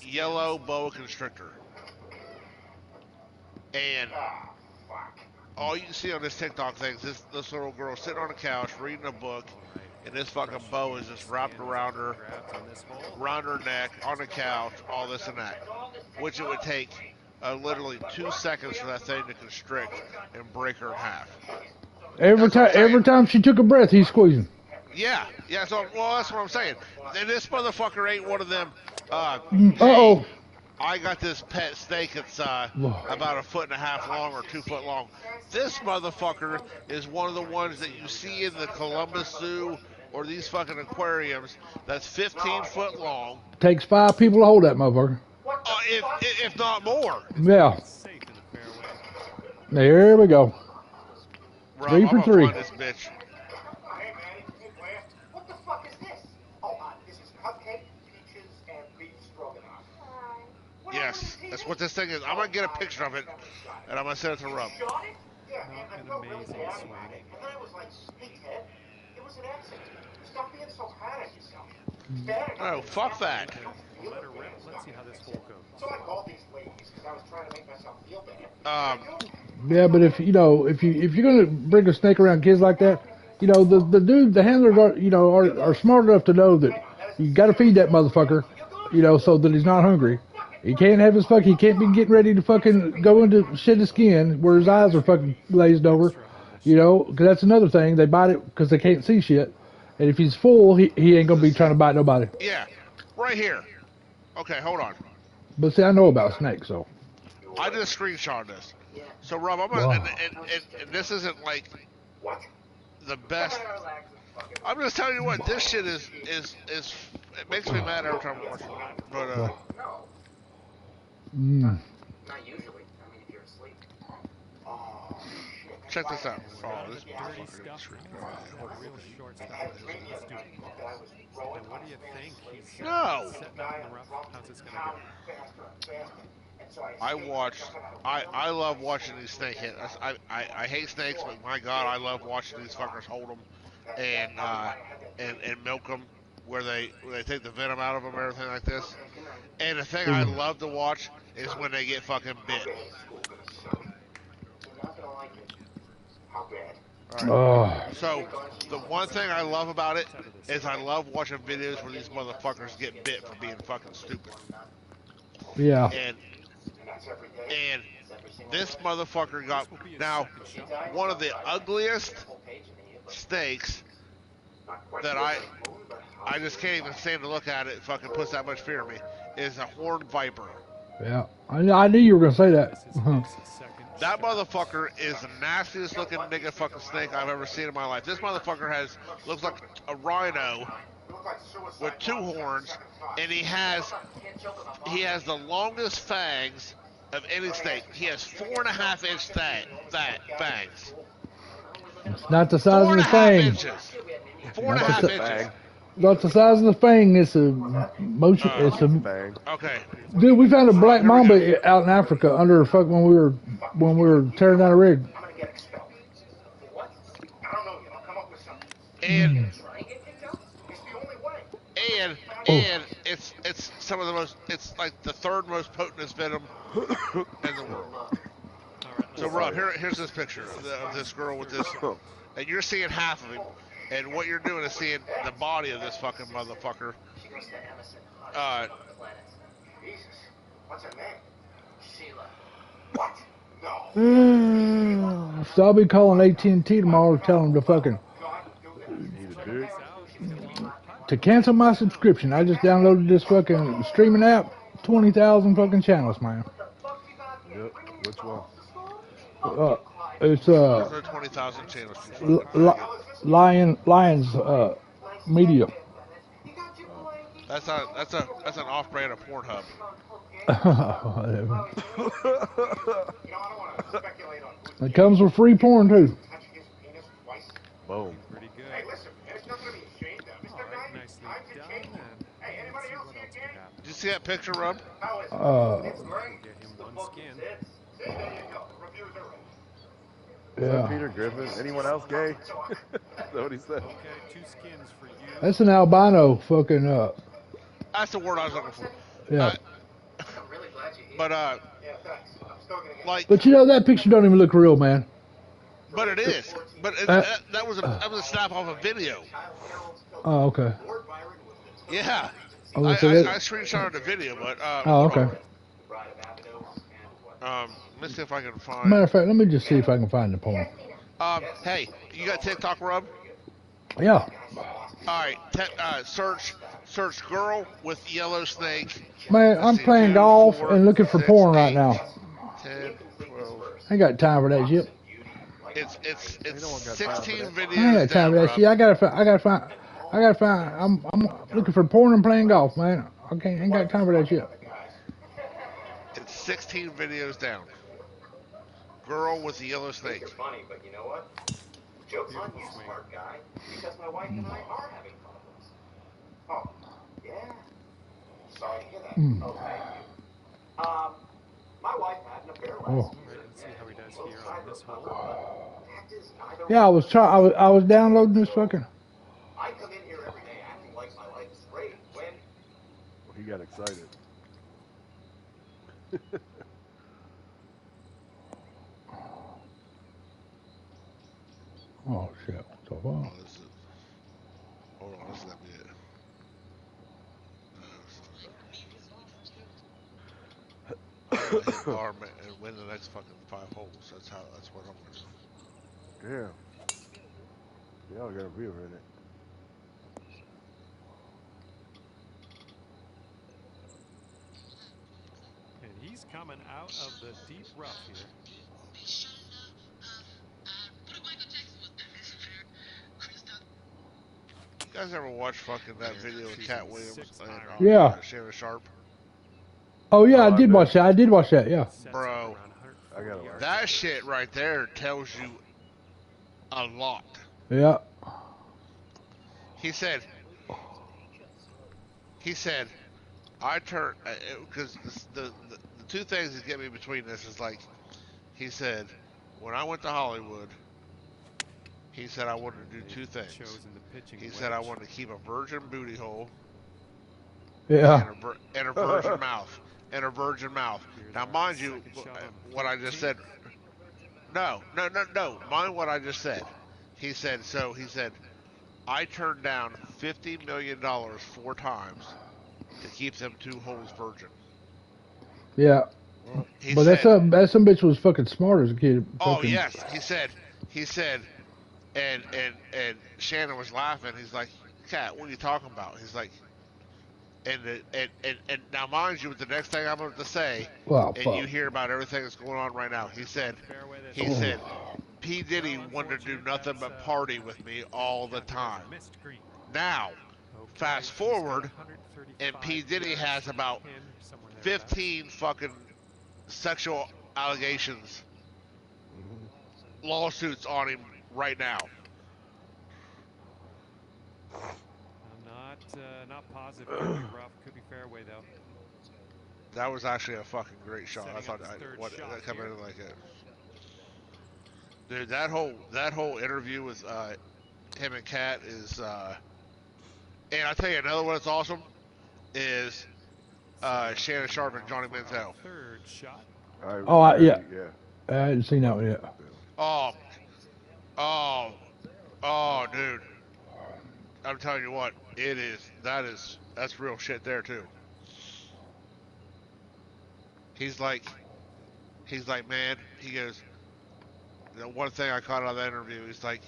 Yellow boa constrictor. And all you can see on this TikTok thing is this little girl sitting on a couch reading a book, and this fucking boa is just wrapped around her neck, on the couch, all this and that. Which it would take literally 2 seconds for that thing to constrict and break her in half. Every time she took a breath, he's squeezing. Yeah. So, that's what I'm saying. And this motherfucker ain't one of them. Uh-oh. I got this pet snake that's about 1.5 foot long or 2 foot long. This motherfucker is one of the ones that you see in the Columbus Zoo or these fucking aquariums that's 15 foot long. Takes 5 people to hold that motherfucker. If not more. Yeah. Safe in the fairway. There we go. Rob, 3 for I'm 3. gonna find this bitch. Hey, Manny. Hey, Blair. What the fuck is this? Oh, this is cupcake, peaches, and beef stroganoff. Yes, that's what this thing is. I'm gonna get a picture of it, and I'm gonna send it to Rob. Shot it? Yeah, Not and an I felt really amazing bad swing. about it. And then I was like, hey, Ted, it was an accident. Stop being so hard on yourself. Bad No, fuck that. Let her rip. Let's see how this hole goes. So I called these ladies because I was trying to make myself feel bad. Yeah, but if you're gonna bring a snake around kids like that, the handlers are smart enough to know that you got to feed that motherfucker, so that he's not hungry. He can't have he can't be getting ready to fucking go into shed his skin where his eyes are fucking glazed over, because that's another thing. They bite it because they can't see shit, and if he's full, he ain't gonna be trying to bite nobody. Yeah, right here. Okay, hold on. But see, I know about snakes, so. I just screenshot this. So Rob, I'm gonna, and this isn't like the best. I'm just telling you what, this shit is it makes me mad every time I watch it. But No. Mm. Not usually. I mean, if you're asleep. Oh, shit. check this out. Oh, this dirty motherfucker stuff. didn't scream. The real short stuff. Let's do it. And what do you think? He's No. setting up in the rough. How's this gonna go? I love watching these snake hit. I hate snakes, but my God, I love watching these fuckers hold them and milk them where they take the venom out of them and everything like this. And the thing I love to watch is when they get fucking bit. Alright. So, the one thing I love about it is I love watching videos where these motherfuckers get bit for being fucking stupid. Yeah. And this motherfucker got, now, one of the ugliest snakes that I just can't even stand to look at it. It fucking puts that much fear in me. Is a horned viper. Yeah. I knew you were gonna say that. That motherfucker is the nastiest looking nigga fucking snake I've ever seen in my life. This motherfucker looks like a rhino with two horns, and he has the longest fangs of any snake. He has 4.5 inch fangs. It's not the size of the 4.5 fang. inches. 4.5 inches. Not the size of the fang. It's a motion. It's a Bang. Okay. dude. We found a black mamba out in Africa under fuck when we were tearing down a rig. And it's some of the most, it's like the third most potentest venom in the world. So Rob, here's this picture of this girl with this, and you're seeing half of him, and what you're doing is seeing the body of this fucking motherfucker. What's her name? Sheila. What? No. So I'll be calling AT&T tomorrow to tell them to fucking Need a dick. to cancel my subscription. I just downloaded this fucking streaming app. 20,000 fucking channels, man. Yep. Which one? It's There's no 20,000 channels. Lions Media. That's an off-brand of Pornhub. Whatever. You know, I don't want to speculate on It comes with free porn too. touching his penis twice. Boom. Pretty good. Hey, listen, there's nothing to be ashamed of. Mr. All right, Guy, nicely times have done. changed. And Hey, anybody see else what see a else could gang? happen. Did you see that picture, Rob? How is it? It's great. Get him one skin. See, there you go. The reviews are right. Is that Yeah. Peter Griffin? Anyone else gay? Is that what he said? Okay, 2 skins for you. That's an albino fucking That's the word I was looking for. yeah. I'm really glad you're here. But Yeah, thanks. I'm still gonna get like, But you know that picture don't even look real, man. but it is. But that was a snap off a video. Oh, okay. Lord Byron was the Yeah. I was gonna say I that. screenshotted the video, but Oh, okay. bride of Abydos and what? Let's see if I can Matter find. of fact, let me just see if I can find the porn. Hey, you got TikTok, Rob? Yeah. All right, search girl with yellow snake. Man, I'm see, playing 2, golf 4, and looking for 6, porn right 8, now. 10, 12. I ain't got time for that shit. It's no one got 16 time for that. I ain't videos got time down, for that Rob. shit. I gotta find. I'm looking for porn and playing golf, man. Ain't got time for that shit. It's 16 videos down. Girl with the yellow snake. You're funny, but you know what? Joke's on you, smart guy. Because my wife and I are having problems. Oh, yeah. Sorry to hear that. Oh, thank you. My wife had an affair last Oh. All right, let's see how he does here on this hole. Fact is, neither Yeah, I was downloading this fucking. I come in here every day acting like my life is great when He got excited. Oh shit! So Oh, far. this is. Hold on, this is gonna be it. Hit bar and win the next fucking 5 holes. That's what I'm gonna do. Damn. Y'all got a viewer in it. And he's coming out of the deep rough here. You guys ever watch fucking that video with Cat Williams and Yeah. Shannon Sharp? Oh yeah, Oh, I I did bet. watch that. I did watch that. Yeah. Sets Bro, around 140 I gotta watch yards. That shit right there tells you A lot. Yeah. He said, I turned, because the two things that get me between this is like, he said, when I went to Hollywood, he said I wanted to do two things. Chosen the pitching He said I wedge. wanted to keep a virgin booty hole Yeah. and a virgin mouth. And a virgin mouth. Here's Now, our mind you, second shot on what I just 14. said. No. Mind what I just said. He said, I turned down $50 million 4 times to keep them 2 holes virgin. Yeah. He But said, that some bitch was fucking smart as a kid. oh Fucking- yes, he said, and Shannon was laughing. He's like, Cat, what are you talking about? He's like, and now mind you, with the next thing I'm going to say, Wow, and fuck. you hear about everything that's going on right now. He said, Fairway this he time. said, P Diddy wanted to do nothing but party with me all the time. Missed green. Now, Okay, fast he's got forward, 135 and P Diddy yards has about in, somewhere thereabouts. 15 fucking sexual allegations, lawsuits on him right now. I'm not positive. Could be rough. Could be fairway though. That was actually a fucking great shot. I Setting thought up his third what shot that coming here. in like it. Dude, that whole interview with him and Kat is and I tell you another one that's awesome is Shannon Sharp and Johnny Manziel. Third shot. Yeah. I hadn't seen that one yet. Oh, dude. I'm telling you what, that's real shit there too. He's like, man, he goes, the one thing I caught out of that interview, he's like,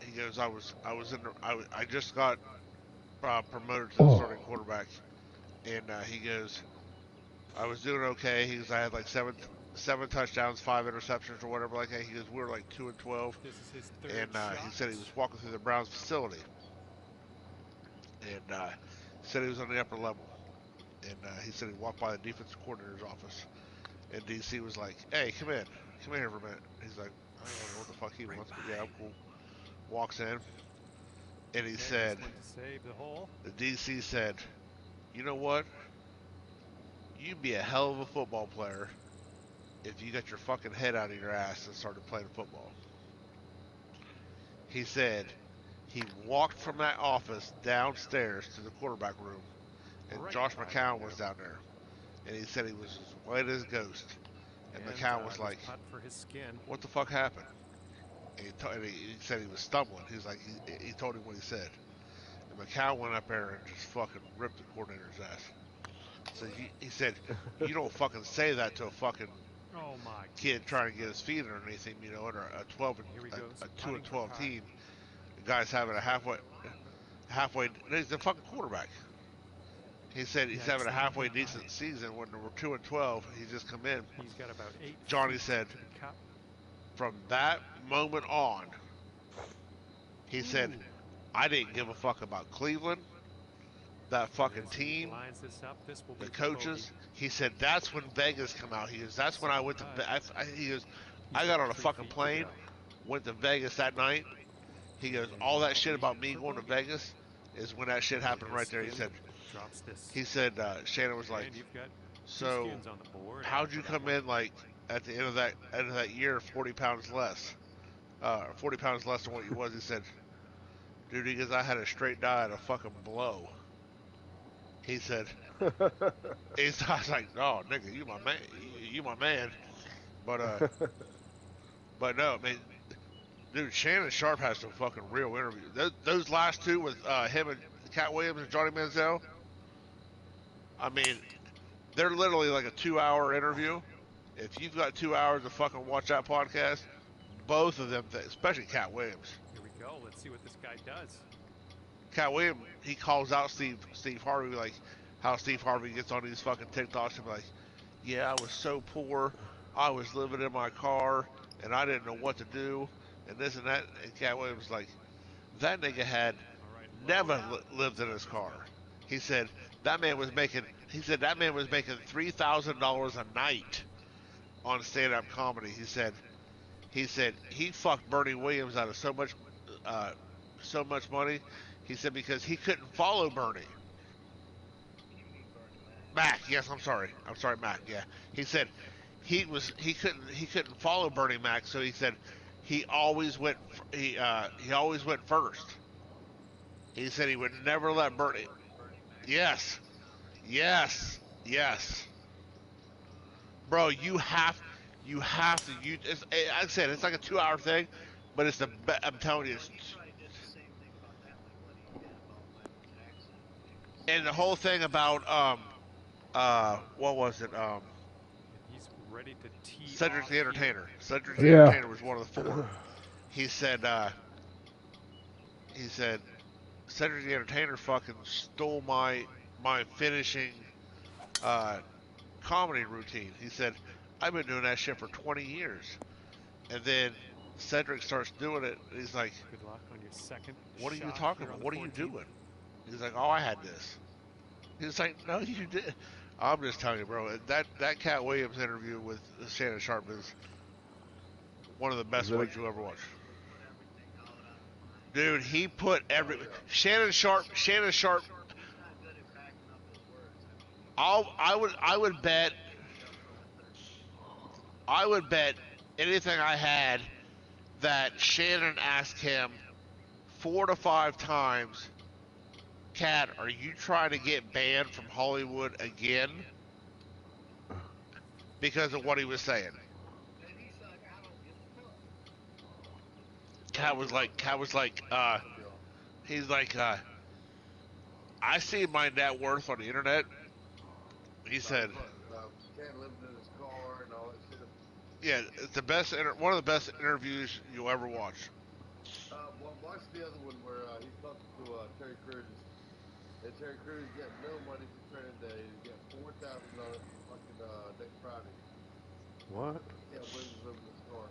he goes, I just got promoted to the starting quarterback, and he goes, I was doing okay. He goes, I had like seven touchdowns, 5 interceptions or whatever like that. He goes, we were like 2-12, This is his third and shot. he said he was walking through the Browns facility, and said he was on the upper level, and he said he walked by the defensive coordinator's office, and DC was like, hey, come in here for a minute. He's like, I don't know what the fuck he wants, but yeah, I'm cool. Walks in, and he Okay, said, this one to save the hole. the DC said, you know what? You'd be a hell of a football player if you got your fucking head out of your ass and started playing football. He said he walked from that office downstairs to the quarterback room, and Right Josh behind McCown you. was down there, and he said he was as white as a ghost. And McCown was like, cut for his skin. what the fuck happened? And he said he was stumbling. He's like, he told him what he said. And McCown went up there and just fucking ripped the coordinator's ass. So he said, you don't fucking say that to a fucking Oh my. kid trying to get his feet underneath him, you know, under a 12 Here he and goes, a 2 putting and 12 for team. The guy's having a halfway. He's a fucking quarterback. He said he's Yeah, having a it's halfway not decent high. season when we're 2 and 12. He's just come in. He's got about 8. Johnny feet said, to the cup. from that moment on, he said, I didn't give a fuck about Cleveland, that fucking As he team, lines this up, this will the be coaches. He said, that's when Vegas come out. He goes, that's when I went to he goes, I got on a fucking plane, went to Vegas that night. He goes, all that shit about me going to Vegas is when that shit happened right there. He said, drops this. Shannon was like, And you've got two so skins on the board how'd after you that come one. in like at the end of that year 40 pounds less 40 pounds less than what you was? He said, dude, because I had a straight diet of fucking blow. He said, I was like, oh nigga, you my man, but no, I mean, dude, Shannon Sharp has some fucking real interviews. Those last two with him and Cat Williams and Johnny Manziel, I mean, they're literally like a 2-hour interview. If you've got 2 hours to fucking watch that podcast, both of them, especially Cat Williams. Here we go. Let's see what this guy does. Cat Williams, he calls out Steve Harvey, like how Steve Harvey gets on these fucking TikToks and be like, yeah, I was so poor, I was living in my car, and I didn't know what to do, and this and that. And Cat Williams was like, that nigga had All right. never lived in his car. He said that man was making $3,000 a night on stand-up comedy. He He said he fucked Bernie Williams out of so much money. He said because he couldn't follow Bernie. Mac, yes, I'm sorry, Mac. Yeah, he said he couldn't follow Bernie Mac, so he said he always went he always went first. He said he would never let Bernie. Yes, yes, bro. You have to. Like I said, it's like a 2 hour thing, but it's I'm telling you, and the whole thing about what was it He's ready to tee Cedric off the here. Entertainer. Cedric the Yeah. Entertainer was one of the 4. He said Cedric the Entertainer fucking stole my finishing comedy routine. He said I've been doing that shit for 20 years, and then Cedric starts doing it. And he's like, Good luck on your second. "What are you shot talking here on about? the What are you 14th. doing?" He's like, "Oh, I had this." He's like, "No, you did." I'm just telling you, bro. That Cat Williams interview with Shannon Sharp is one of the best Is it a- ones you ever watch. Dude, he put Shannon Sharp. I would bet anything I had that Shannon asked him 4 to 5 times, "Cat, are you trying to get banned from Hollywood again?" Because of what he was saying. Cat was like, he's like, I see my net worth on the internet. He said, Can't live in his car and all that shit. yeah, it's the best, one of the best interviews you'll ever watch. Well, watch the other one where he's talking to Terry Crews. And Terry Crews getting no money for training day. He's getting $4,000 for fucking next Friday. What? Can't believe he's living in his car.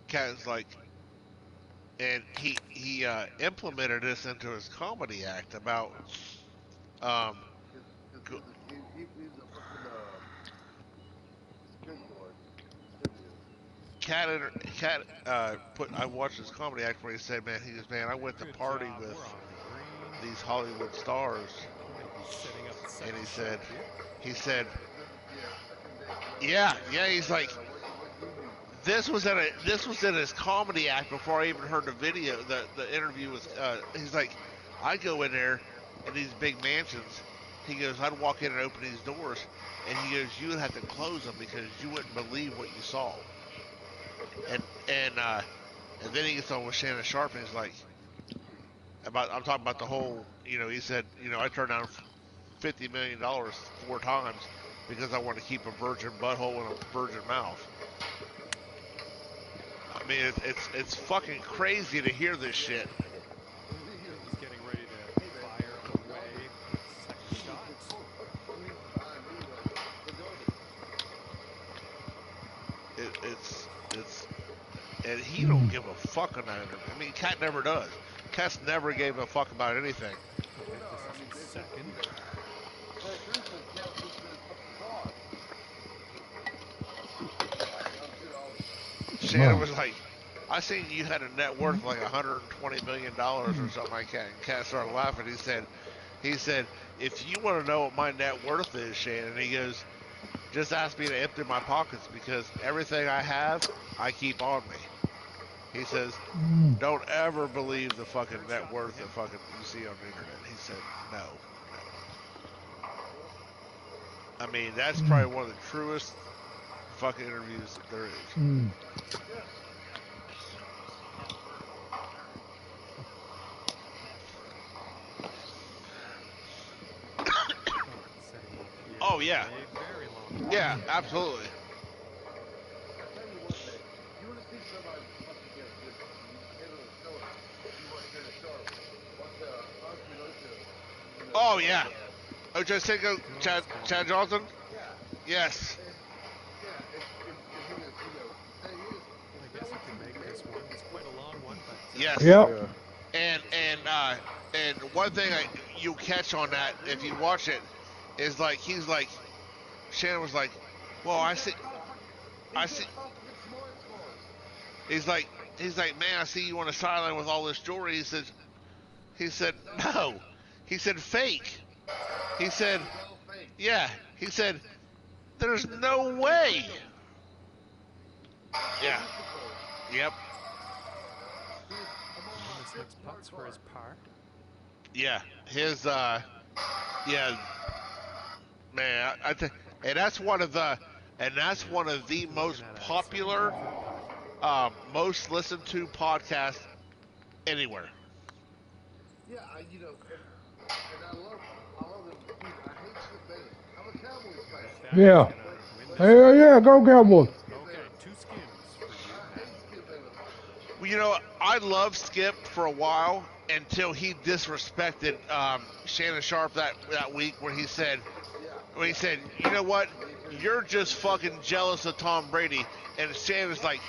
Cat's like, and he implemented this into his comedy act about Because he's a fucking security guard. Cat I watched his comedy act where he said, man, he goes, man, I went to Good party job. with We're on green. these Hollywood stars, He's setting up the second and shot he here. said, yeah, he's like, this was in his comedy act before I even heard the video. The interview was. He's like, I go in there in these big mansions. He goes, I'd walk in and open these doors, and he goes, you would have to close them because you wouldn't believe what you saw. And then he gets on with Shannon Sharp, and he's like, I'm talking about the whole. He said, I turned down $50 million 4 times because I want to keep a virgin butthole and a virgin mouth. I mean, it's fucking crazy to hear this shit. He's getting ready to fire away. Second shot. It's and he don't give a fuck on that interview. I mean, Cat never does. Cat's never gave a fuck about anything. Second. Shannon was like, I seen you had a net worth like $120 million or something like that. And Cat started laughing. He said, if you want to know what my net worth is, Shannon, he goes, just ask me to empty my pockets because everything I have, I keep on me. He says, don't ever believe the fucking net worth that fucking you see on the internet. He said, no. I mean, that's probably one of the truest fucking interviews that there is. Oh, yeah. Very long. Yeah, absolutely. Oh, yeah. O.J. Cinco, Chad Johnson? Yes. I guess you can make this one. It's quite a long one, but Yes. Yep. And one thing you catch on that if you watch it is like he's like Shannon was like, well, I see. He's like, man, I see you on the sideline with all this jewelry. He said, no. He said, fake. He said, yeah. He said, there's no way. Yeah. Yep. This next putt's for his par. Yeah. His, yeah. Man, I think, and that's one of the most popular, most listened to podcasts anywhere. Yeah, you know, and I love him. Dude, I hate Skip Bayless. I'm a Cowboys fan. Yeah. Hell yeah, go Cowboys. Okay, 2 skins for you. I hate Skip Bayless. Well, you know, I loved Skip for a while until he disrespected Shannon Sharp that week when he said, you know what, you're just fucking jealous of Tom Brady. And Shannon's like,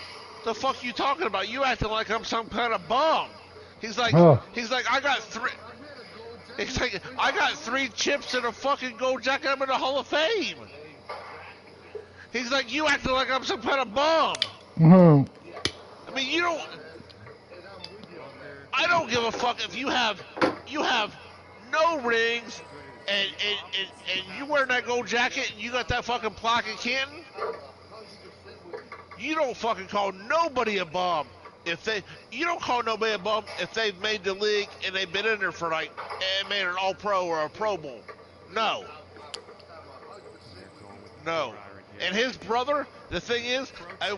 the fuck you talking about? You acting like I'm some kind of bum. He's like, I got 3. He's like, I got 3 chips and a fucking gold jacket. I'm in the Hall of Fame. He's like, you acting like I'm some kind of bum. Mm-hmm. I mean, you don't. I don't give a fuck if you have no rings and you wearing that gold jacket and you got that fucking plaque in Canton. You don't fucking call nobody a bum you don't call nobody a bum if they've made the league and they've been in there for like and made an All Pro or a Pro Bowl. No. No. And his brother, the thing is,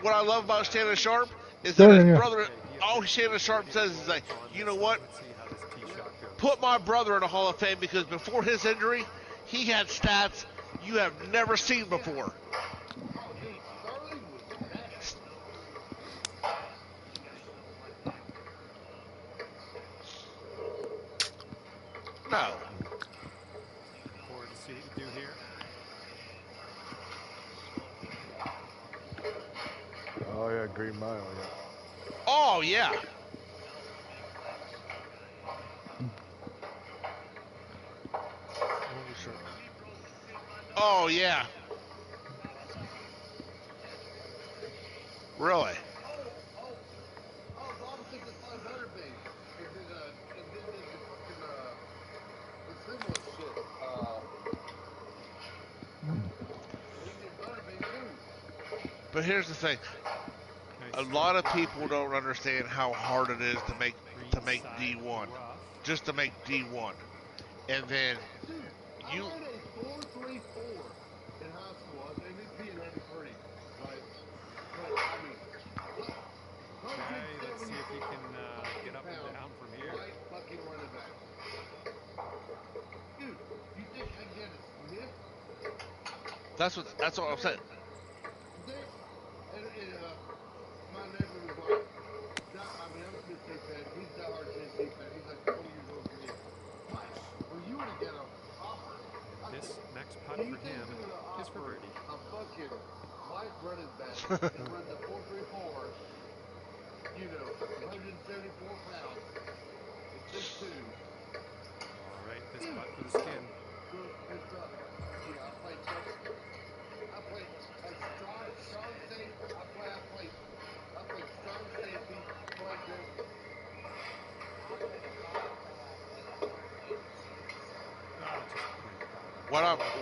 what I love about Shannon Sharp is that his brother, all Shannon Sharp says is like, you know what? Put my brother in the Hall of Fame because before his injury, he had stats you have never seen before. No. Forward to see what you do here. Oh yeah, Green Mile. Yeah. Oh yeah. Oh yeah. Really? But here's the thing. A lot of people don't understand how hard it is to make D1. Just to make D1. And then you I ran a 4.34 in high school. I was MVP in '93, right? But I mean, Okay, let's see if he can get up and down from here. right fucking running back. Dude, you think I can get a sniff? that's what I'm saying. And my neighbor was like, I mean, I'm a Smith State fan. He's a hard Tennessee fan. He's like 20 years old than me. Like, well, you would have got a offer. This next putt for him is for birdie. A fucking white running back that runs a 4.34, you know, 174 pounds, 6'2". All right, this putt for the skin. Good stuff. You know, I played strong safety. I played strong safety. Played this.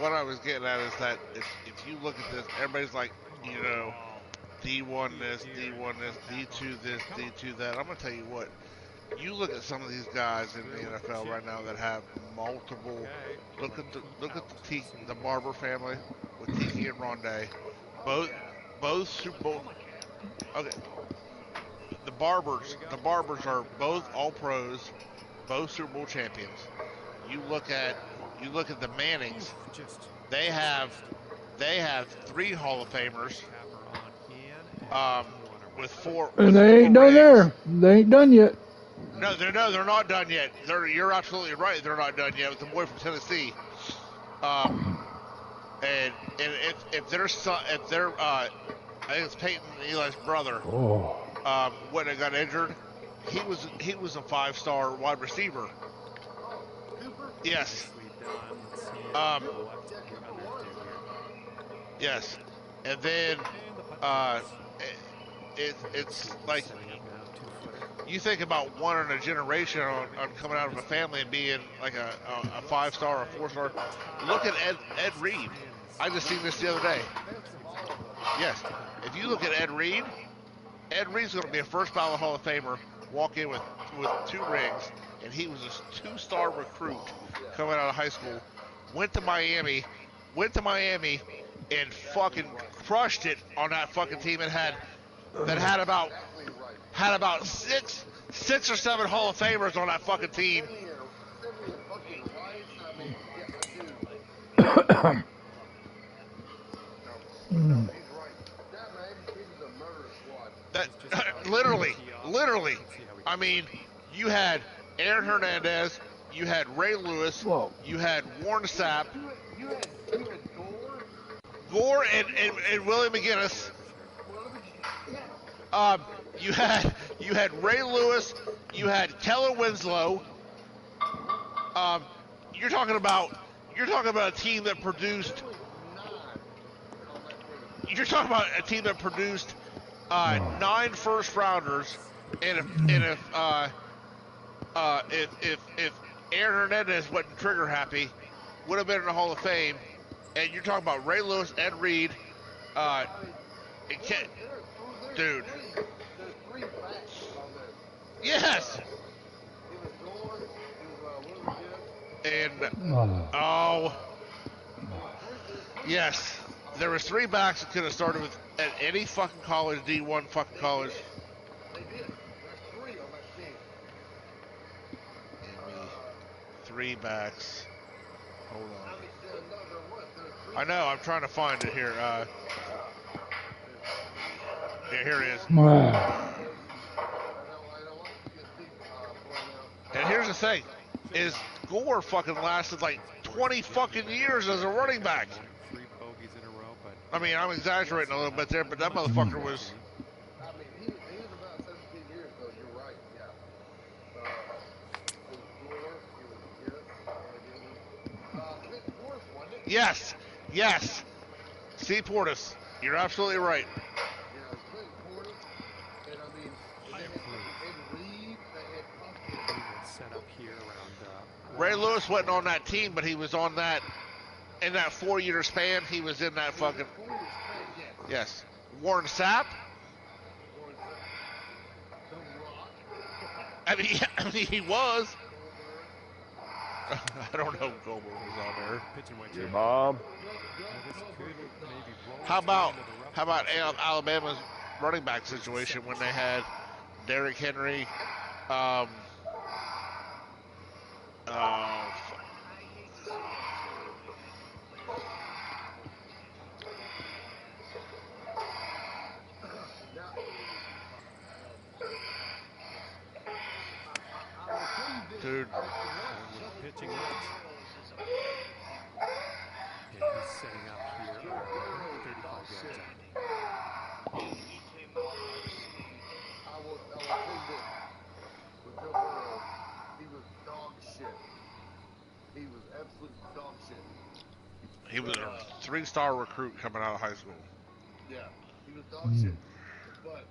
What I was getting at is that if you look at this, everybody's like, you know, D1 this, D1 this, D2 this, D2 that. I'm gonna tell you what. You look at some of these guys in the NFL right now that have multiple. Look at the Barber family with Tiki and Rondé, both Super Bowl. Okay, the Barbers are both All Pros, both Super Bowl champions. You look at the Mannings. They have 3 Hall of Famers. With 4. And they ain't done there. They ain't done yet. No, they're not done yet. You're absolutely right. They're not done yet with the boy from Tennessee. And if they're I think it's Peyton Eli's brother. When they got injured, he was a 5-star wide receiver. Yes. John Cena, Um, what the other dude yes, and then here. And the putt uh, goes. it's Cooper's like setting up now, 2-footer. you think about one in a generation on coming out of a family and being like a 5-star or a 4-star. Look at Ed Reed. I just seen this the other day. Yes, if you look at Ed Reed's going to be a first ballot Hall of Famer. Walk in with 2 rings, and he was a 2-star recruit coming out of high school. Went to Miami, and fucking crushed it on that fucking team. It had about six or 7 Hall of Famers on that fucking team. That literally. I mean, you had Aaron Hernandez, you had Ray Lewis, you had Warren Sapp, Gore and Willie McGinnis. You had Ray Lewis, you had Keller Winslow. You're talking about a team that produced. You're talking about a team that produced 9 first rounders, and if Aaron Hernandez wasn't trigger happy, would have been in the Hall of Fame. And you're talking about Ray Lewis, Ed Reed, dude. Yes. And yes, there was 3 backs that could have started with at any fucking college, D1 fucking college. Give me 3 backs. Hold on. I know, I'm trying to find it here. Yeah, here it is. And here's the thing, is Gore fucking lasted like 20 fucking years as a running back. 3 bogeys in a row, but I mean, I'm exaggerating a little bit there, but that motherfucker was. I mean, he was about 17 years, though. You're right. Yeah. Yes. C. Portis. You're absolutely right. set up here around. Ray Lewis wasn't on that team, but he was on that. In that 4-year span, he was in that fucking. Yes. Warren Sapp. I mean, he was. I don't know if Goldberg was on there. Your mom. How about Alabama's running back situation when they had Derrick Henry, dude. Pitching it. Yeah, he's setting up here. 35 yards out. He was dog shit. He was absolute dog shit. He was a 3-star recruit coming out of high school. Yeah, he was dog shit. But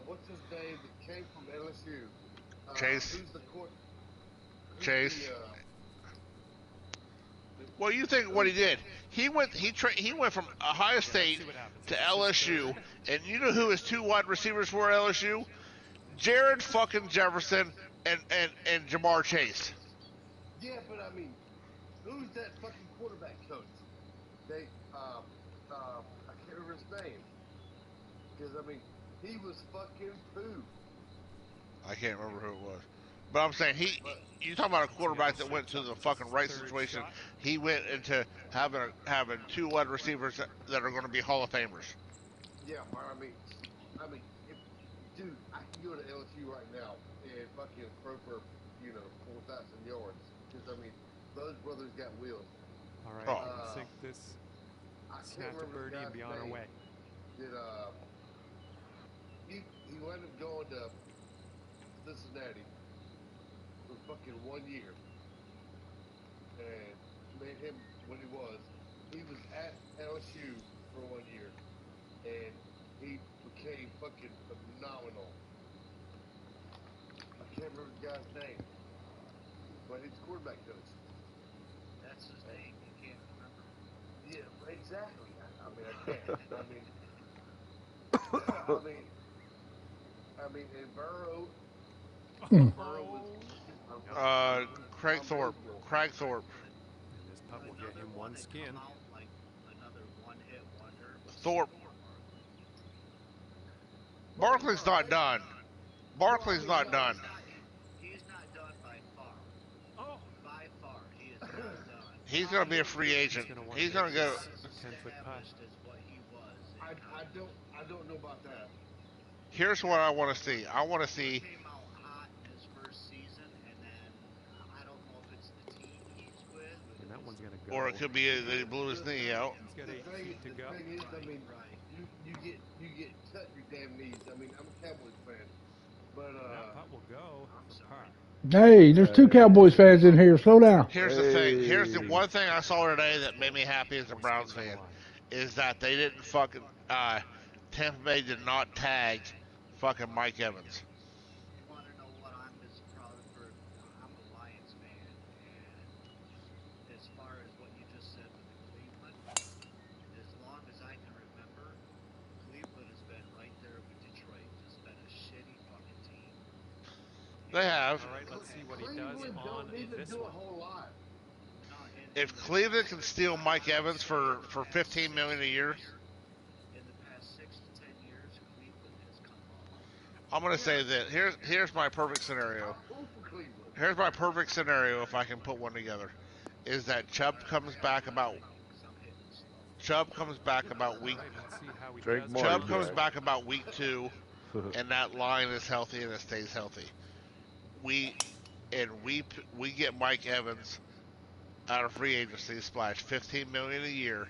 what's his name that came from LSU? Chase. Who's the court? Chase. Well, you think what he did? He went from Ohio State to LSU, and you know who his 2 wide receivers were at LSU? Jared fucking Jefferson and Jamar Chase. Yeah, but I mean, who's that fucking quarterback coach? They I can't remember his name. Because I mean, he was fucking poo. I can't remember who it was. But I'm saying you talking about a quarterback that went to the fucking right situation. He went into having 2 wide receivers that are going to be Hall of Famers. Yeah, but I mean, dude, I can go to LSU right now and fucking throw for 4,000 yards. Because I mean, those brothers got wheels. All right, I think this snap to birdie and be on our way. Did he wound up going to Cincinnati for fucking 1 year. and made him what he was. He was at LSU for 1 year, and he became fucking phenomenal. I can't remember the guy's name, but he's quarterback coach. That's his name. You can't remember. Yeah, exactly. I mean, I can't. I mean, and Burrow was. Craig Thorpe. Craig Thorpe. And this putt will get him one skin. Like another one-hit wonder. Thorpe. Barkley's not done. Barkley's not done. He's not done by far. Oh, By far, he is not done. He's going to be a free agent. He's going to go. 10-foot putt. Established as what he was. I don't know about that. Here's what I want to see. I want to see. He came out hot in his first season, and then I don't know if it's the team he's with. And that one's going to go. Or it could be that he blew his knee out. He's got 8 feet to go. The thing is, I mean, Right. you get cut your damn knees. I mean, I'm a Cowboys fan, but That putt will go for par. Hey, there's two Cowboys fans in here. Slow down. Here's the thing. Here's the one thing I saw today that made me happy as a Browns fan is that they didn't fucking Tampa Bay did not tag fucking Mike Evans. You want to know what I'm as proud for? I'm a Lions fan, and as far as what you just said with Cleveland, as long as I can remember, Cleveland has been right there with Detroit, just been a shitty fucking team. They have. All right, let's see what he does Cleveland on don't need to this do a one. whole lot. No, and If Cleveland can steal Mike Evans for $15 million a year, in the past 6 to 10 years, Cleveland has come up. I'm gonna say that here's my perfect scenario. Pull for Cleveland. Here's my perfect scenario if I can put one together. Is that Chubb comes back about week All right, let's see how he Drink does. more. Chubb comes Jack. back about week 2 and that line is healthy and it stays healthy. We get Mike Evans out of free agency, splash $15 million a year,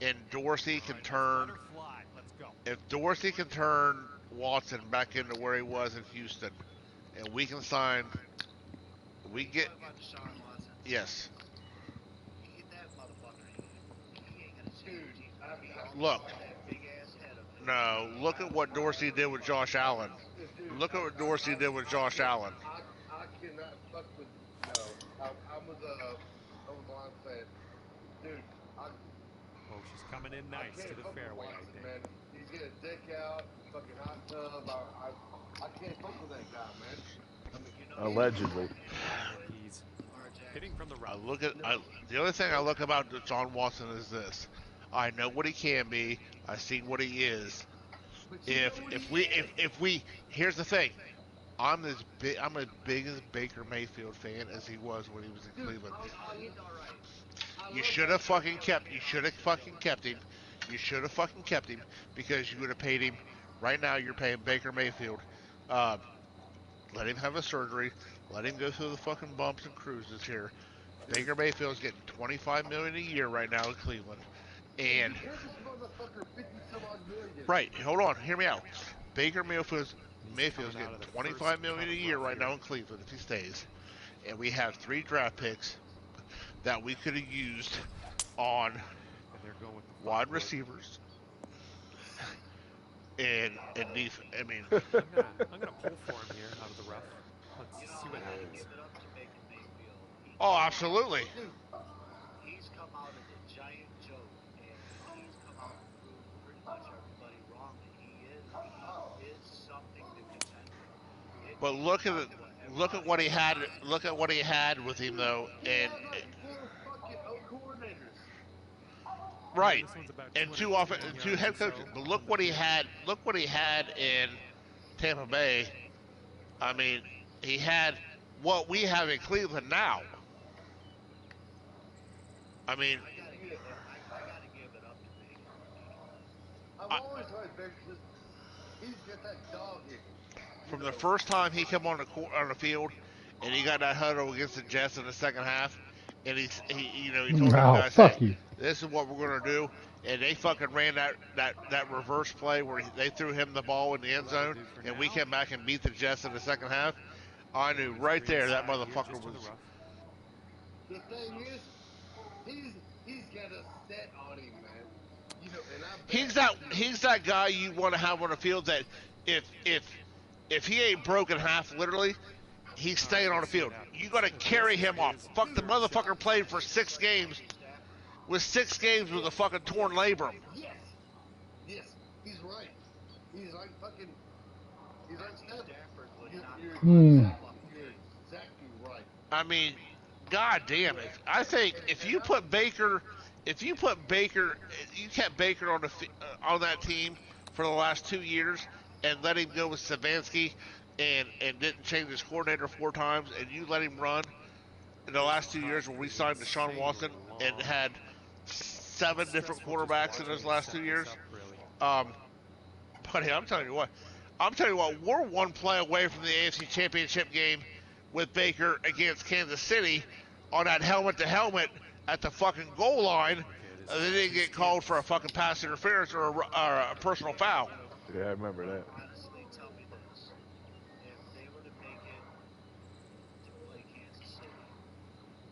and Dorsey can turn. Butterfly, let's go. If Dorsey can turn Watson back into where he was in Houston, and we can sign, we get What about Deshaun Watson? yes. That motherfucker, he ain't gonna change. He's Look, that big ass head of his. no, look at what Dorsey did with Josh Allen. Look at what Dorsey did with Josh Allen. I cannot fuck with. No, I'm with a Lions fan, dude. Oh, she's coming in I nice can't to the fuck with fairway, I Watson, think. man. He's getting a dick out, fucking hot tub. I can't fuck with that guy, man. I mean, you know, Allegedly. He's hitting from the right. The other thing I look about John Watson is this. I know what he can be. I see what he is. but you know what If we here's the thing. I'm as big as Baker Mayfield fan as he was when he was in Cleveland. He's all right. You should have fucking kept him. You should have fucking kept him because you would have paid him. Right now, you're paying Baker Mayfield. Let him have a surgery. Let him go through the fucking bumps and cruises here. Baker Mayfield's getting $25 million a year right now in Cleveland. And Here's this motherfucker 50-some-odd million. right, hold on, hear me out. Baker Mayfield's getting $25 million a year right now in Cleveland if he stays. And we have 3 draft picks that we could have used on And they're going with the wide receivers and defense. I mean, I'm gonna pull for him here out of the rough. Let's see what happens. Give it up to Baker Mayfield. oh, absolutely. He's come out as a giant joke, and he's come out and proved pretty much everybody wrong that he is something to contend with. But look at what he had. Look at what he had with him though, and Four fucking coordinators. right, This one's about and 250 two yards head or so. coaches. But look what he had. Look what he had in Tampa Bay. I mean, he had what we have in Cleveland now. I mean, I gotta give it up to Baker. I've always heard Baker just, he's got that dog in him. from the first time he came on the field, and he got that huddle against the Jets in the second half, and he told the Oh, guys, fuck hey, you. this is what we're gonna do, and they fucking ran that reverse play where they threw him the ball in the end zone, and we came back and beat the Jets in the second half. I knew right there that motherfucker was. the thing is, he's got a set on him, man. You know, and I bet He's that guy you want to have on the field that if he ain't broken half literally, he's staying on the field. You got to carry him off. Fuck, the motherfucker played for 6 games with 6 games with a fucking torn labrum. Yes, he's right. He's like fucking. He's like Stafford. You're exactly right. I mean, god damn it. I think if you kept Baker, you kept Baker on on that team for the last 2 years and let him go with Savansky and didn't change his coordinator 4 times, and you let him run in the last 2 years when we signed Deshaun Watson and had 7 different quarterbacks in those last 2 years. But hey, I'm telling you what, we're 1 play away from the AFC Championship game with Baker against Kansas City on that helmet-to-helmet at the fucking goal line. They didn't get called for a fucking pass interference or a personal foul. Yeah, I remember that. Honestly, tell me this. If they were to make it to play Kansas City,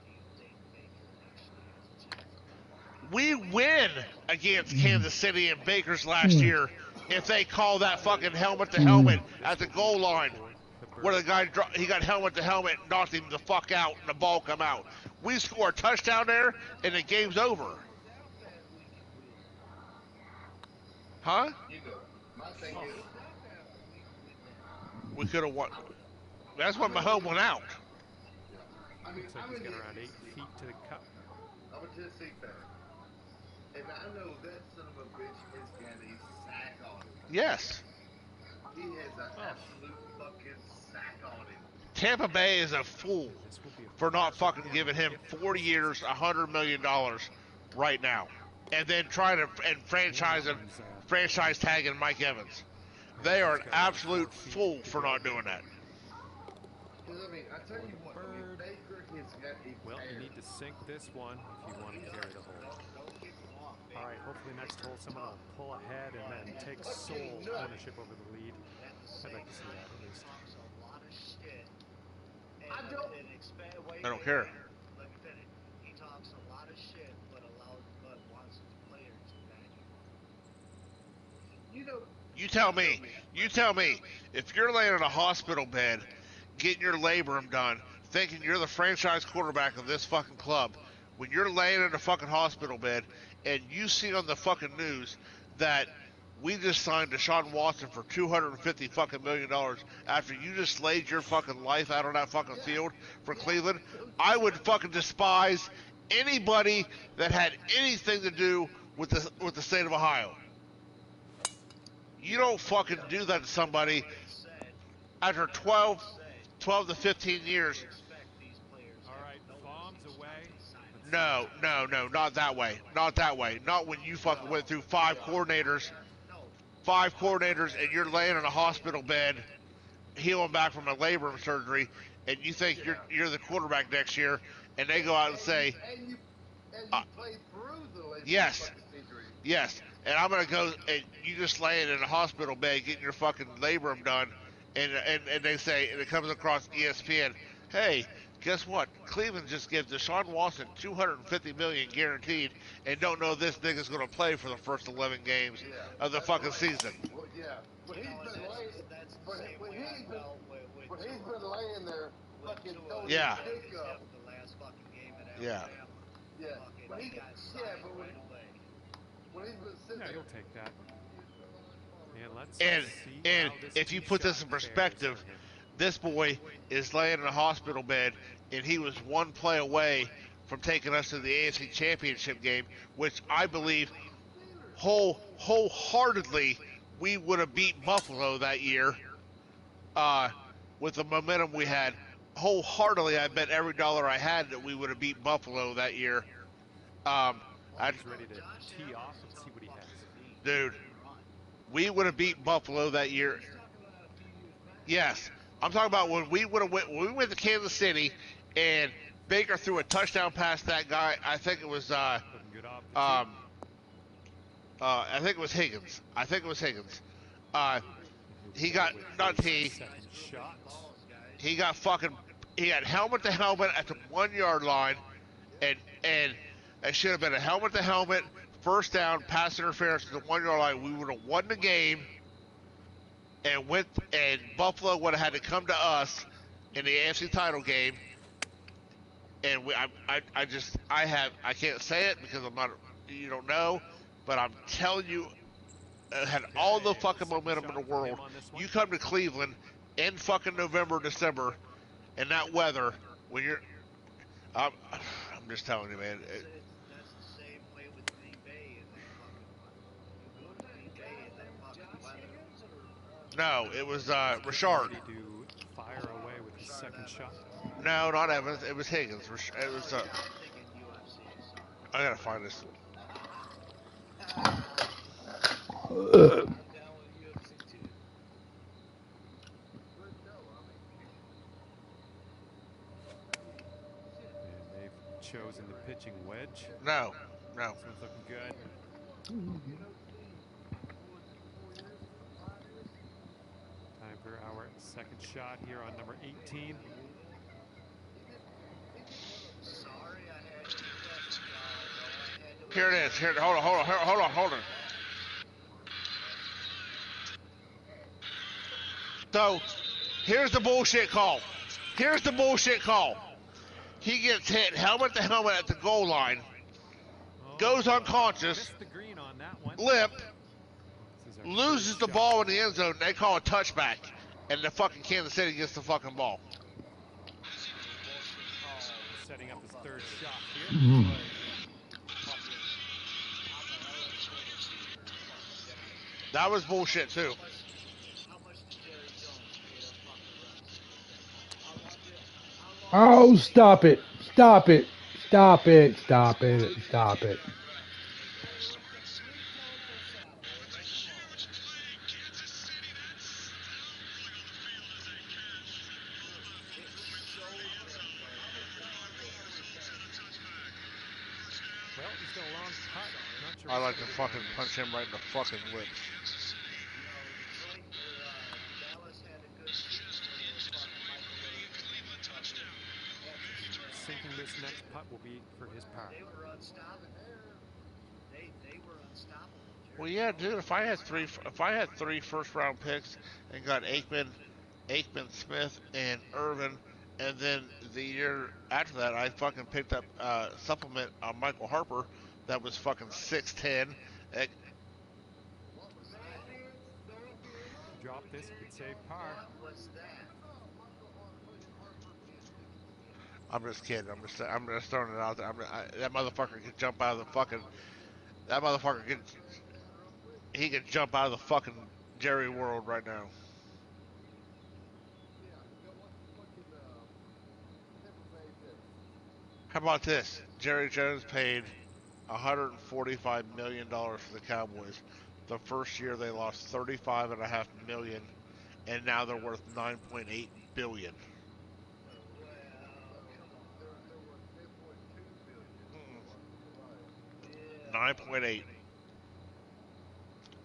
do you think Baker actually has a chance? We win against Kansas City and Baker's last year if they call that fucking helmet-to-helmet at the goal line, where the guy he got helmet-to-helmet and knocked him the fuck out and the ball come out. We score a touchdown there and the game's over. Huh? You know, my thing is, We could have won. That's when Mahomes went out. I mean, Looks like he's got around 8 feet to the cup. I'm a Tennessee fan, and I know that son of a bitch has got a sack on him. Yes. He has an absolute fucking sack on him. Tampa Bay is a fool This will be a for not fucking giving him 40 years, $100 million right now. And then trying to franchise tagging Mike Evans. They are an absolute fool for not doing that. Because, I mean, I tell you what, I mean, Baker has got a Well, you pair. need to sink this one if you want to carry the hole. All right, hopefully next hole someone will pull ahead and then take sole ownership over the lead. I'd like to see that at least. Talks a lot of shit. I don't- I don't care. Let me finish. He talks a lot of shit, but wants his players to back him. You know, You tell me, if you're laying in a hospital bed, getting your labrum done, thinking you're the franchise quarterback of this fucking club, when you're laying in a fucking hospital bed and you see on the fucking news that we just signed Deshaun Watson for $250 fucking million after you just laid your fucking life out on that fucking field for Cleveland, I would fucking despise anybody that had anything to do with the state of Ohio. You don't fucking do that to somebody after 12 to 15 years. All right, bombs away. No, not that way. Not that way. Not when you fucking went through 5 coordinators and you're laying in a hospital bed healing back from a labrum surgery and you think you're the quarterback next year and they go out and say, and you played through the late yes. injury. yes, and I'm going to go and you just laying in a hospital bed getting your fucking labrum done and they say, and it comes across ESPN, hey, guess what? Cleveland just gives Deshaun Watson $250 million guaranteed, and don't know this nigga's going to play for the first 11 games of the fucking season. Well, yeah, but he's been laying. But he's been laying there, fucking throwing Yeah. his dick up. The last fucking game at Yeah. Alabama. Yeah, Fucking but he he, got yeah, signed but right away. when he's been sitting Yeah, there, you'll take that. And let's And see and how this if you tee put this shot in fares perspective, for him. this boy is laying in a hospital bed, and he was 1 play away from taking us to the AFC Championship game, which I believe wholeheartedly we would have beat Buffalo that year with the momentum we had. Wholeheartedly, I bet every dollar I had that we would have beat Buffalo that year. He's ready to tee off and see what he has. Dude, we would have beat Buffalo that year. Yes, I'm talking about when we went to Kansas City and Baker threw a touchdown pass to that guy. I think it was Looking good off the I think it was Higgins. He got not he. second shot. He got helmet to helmet at the 1 yard line And it should have been a helmet to helmet, first down, pass interference to the 1 yard line. We would have won the game, and Buffalo would have had to come to us in the AFC title game. And I can't say it because I'm not, you don't know, but I'm telling you, it had all the fucking momentum in the world. You come to Cleveland in fucking November, December, in that weather when you're, I'm just telling you, man. That's the same way with Green Bay in that fucking weather. You go to Green Bay in that fucking weather. No, it was Richard. Ready to fire away with his second shot. No, not Evans. It was Higgins. It was. I'm thinking UFC. Sorry. I gotta find this. I'm down with UFC too. And they've chosen the pitching wedge. No. This one's looking good. Time for our second shot here on number 18. Sorry, I had to test y'all. I had to Here it is. Here, hold on. So, here's the bullshit call. He gets hit helmet to helmet at the goal line, goes unconscious, Missed the green on that one. limp, This is our loses third the shot. ball in the end zone. They call a touchback, and the fucking Kansas City gets the fucking ball. Setting up his third shot here. That was bullshit too. How much did Jerry Jones get a fucking run? Oh, stop it. Stop it. Stop it. Stop it. Stop it. Well, he's got a long putt. Not sure I what's like to gonna fucking happen. punch him right in the fucking lips. Dallas had a good season with fucking Michael Sinking this next putt will be for his par. They were unstoppable. They were unstoppable. Well, yeah, dude. If I had three first round picks and got Aikman, Smith, and Irvin, and then the year after that, I fucking picked up supplement on Michael Harper that was fucking 6'10". Drop this, you could save par. What's that? I'm just kidding. I'm just throwing it out there. That motherfucker could jump out of the fucking. That motherfucker could. He could jump out of the fucking Jerry world right now. How about this? Jerry Jones paid $145 million for the Cowboys. The first year they lost $35.5 million, and now they're worth $9.8 billion. 9.8.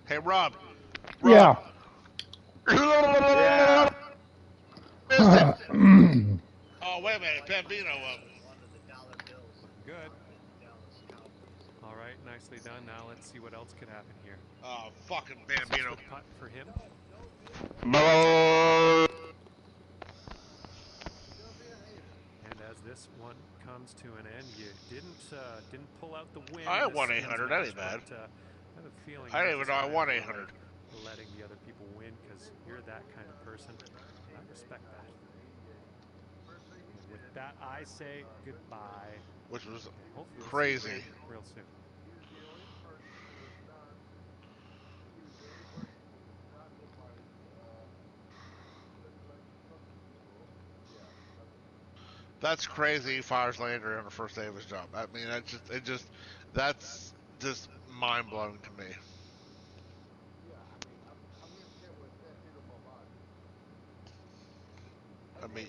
Hey, Rob. Yeah. Missed it. Oh, wait a minute. Bambino up. Good. All right, nicely done. Now let's see what else could happen here. Oh, fucking Bambino. Sixth putt for him. And as this one comes to an end, you didn't pull out the win. I this won 800. That ain't match, bad. but, I have a feeling I didn't this even know I time won you 800. are letting the other people win because you're that kind of person. I respect that. And with that, I say goodbye. Which was And hopefully we'll see crazy. you real soon. That's crazy. He fires Landry on the first day of his job. I mean, that's just mind blowing to me. I mean,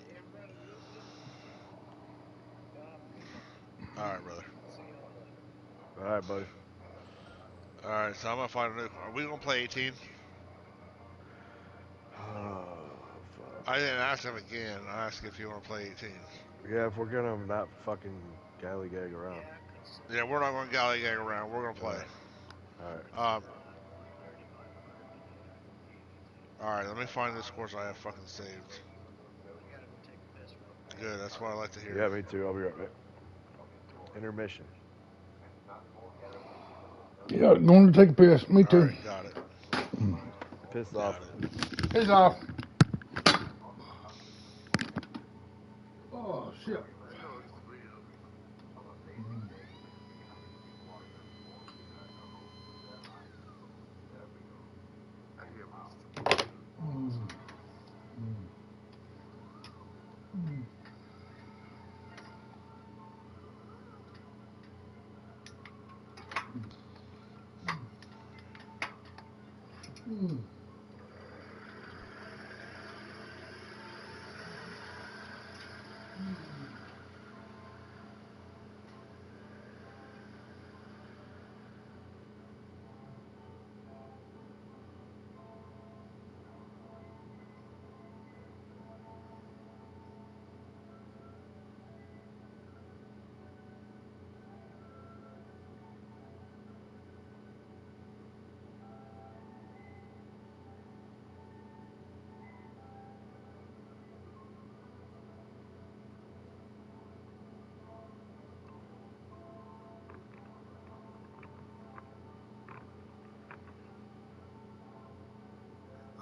all right, brother. All right, buddy. All right, so I'm gonna find a new. Are we gonna play 18? Oh, fuck. I didn't ask him again. I asked if you want to play 18. Yeah, if we're gonna not fucking Gallygag around. Yeah, we're not going to gallygag around. We're going to play. Alright. Alright, let me find this course I have fucking saved. Good, that's what I like to hear. Yeah, me too. I'll be right back. Intermission. Yeah, going to take a piss. Me too. Alright, got it. Piss Got off. it. Piss off. Oh, shit.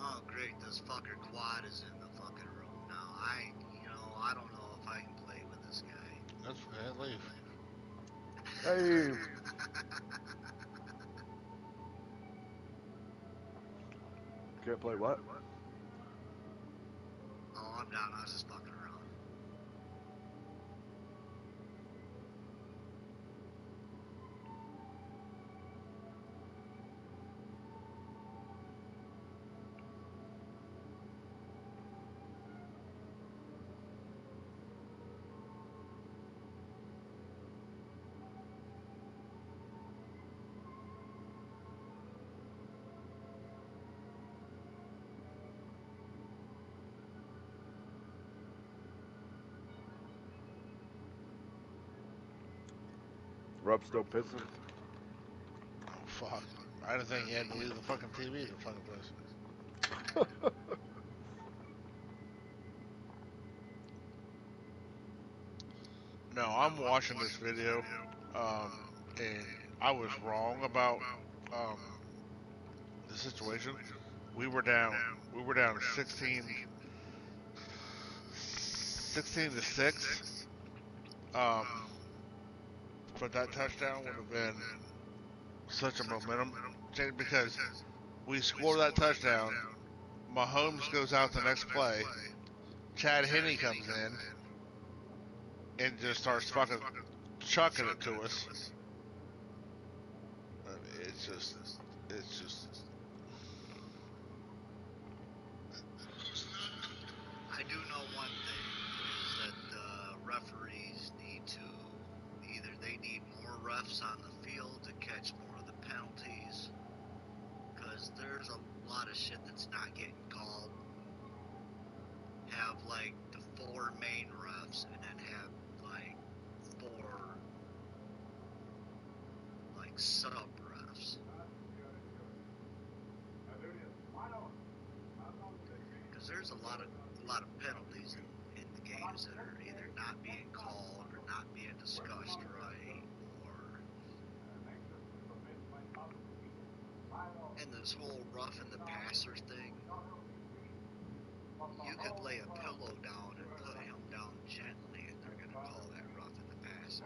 Oh, great. This fucker Quad is in the fucking room now. I don't know if I can play with this guy. That's okay, leave. Hey! Can't play what? Oh, I'm down. I was just fucking around. Rub still pissing? Oh, fuck. I didn't think he had to leave the fucking TV to fucking place. No, I'm watching this video, and I was wrong about, um, the situation. We were down 16 to 6. But that touchdown would have been such a momentum change because we score that touchdown. Mahomes goes out the next play. Chad Henne comes in and just starts fucking chucking it to us. I mean, it's just. I do know one thing is that the referees need to they need more refs on the field to catch more of the penalties, because there's a lot of shit that's not getting called. Have like the 4 main refs and then have like 4 like sub refs. Because there's a lot of penalties in the games that are either not being called or not being discussed right, or and this whole roughing the passer thing. You could lay a pillow down and put him down gently, and they're gonna call that roughing the passer.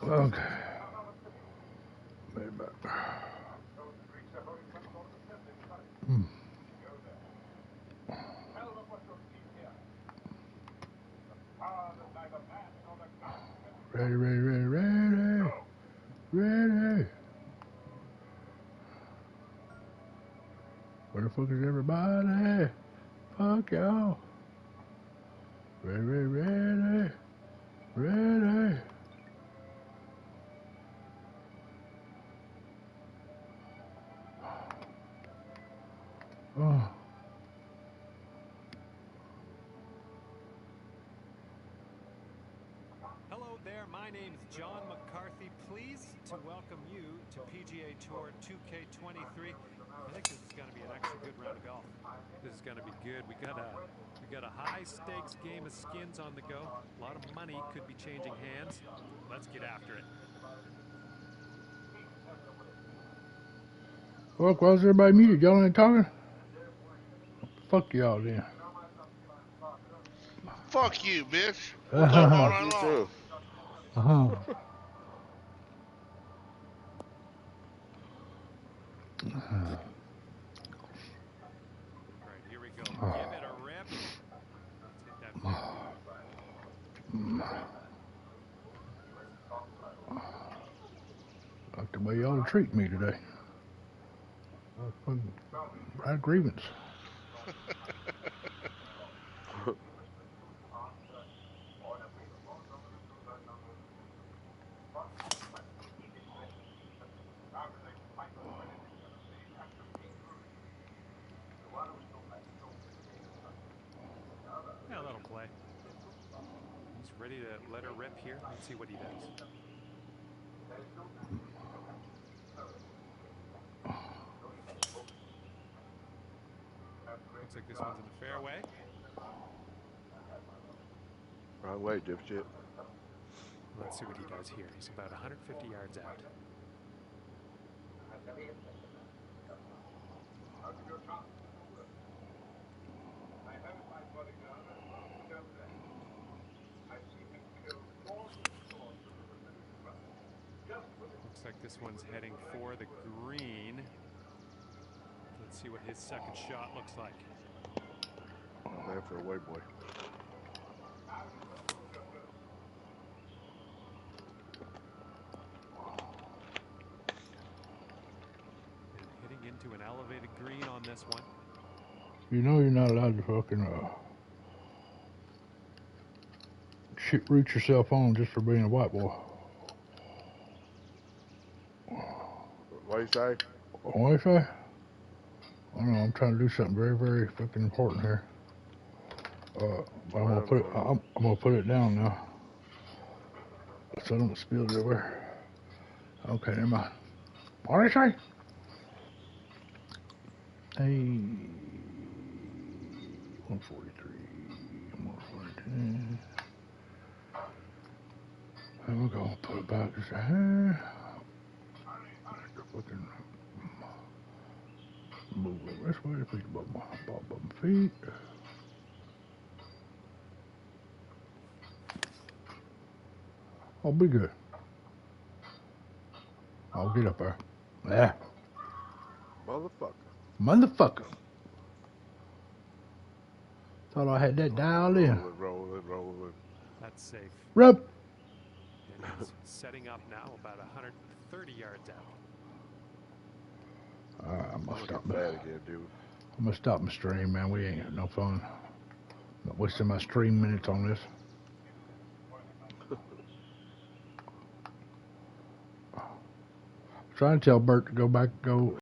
Okay. Way back. Hmm. Ready, ready, ready, ready. Ready. Where the fuck is everybody? Fuck y'all. Ready, ready, ready. Ready. Oh. Hello there, my name's John McCarthy. Pleased to welcome you to PGA Tour 2K23. I think this is going to be an extra good round of golf. This is going to be good. We got a high stakes game of skins on the go. A lot of money could be changing hands. Let's get after it. Fuck, why is everybody muted? Y'all ain't talking? Fuck y'all then. Fuck you, bitch. We'll talk all night You long. too. Uh-huh. All right, here we go. Give it a rip. Let's hit that Like the way y'all treat me today. Fucking right grievance. Yeah, that'll play. He's ready to let her rip here. Let's see what he does. Looks like this one's in the fairway. Wrong way, dipshit. Let's see what he does here. He's about 150 yards out. Looks like this one's heading for the green. Let's see what his second shot looks like. Oh, man, for a white boy. And hitting into an elevated green on this one. You know you're not allowed to fucking root yourself on just for being a white boy. What do you say? What do you say? I don't know, I'm trying to do something very, very fucking important here. But I'm gonna put it down now. So I don't spill it everywhere. Okay, never mind. What do you say? Hey, 143, 142. And we're gonna put it back just here. Fucking move it this way, feet above my feet. I'll be good. I'll get up there. Yeah. Motherfucker. Thought I had that dialed in. Rolling. That's safe. Rub. And he's setting up now about 130 yards out. I'm gonna stop Bad that. again, dude. I'm gonna stop my stream, man. We ain't got no fun. Not wasting my stream minutes on this. Trying to tell Bert to go back, go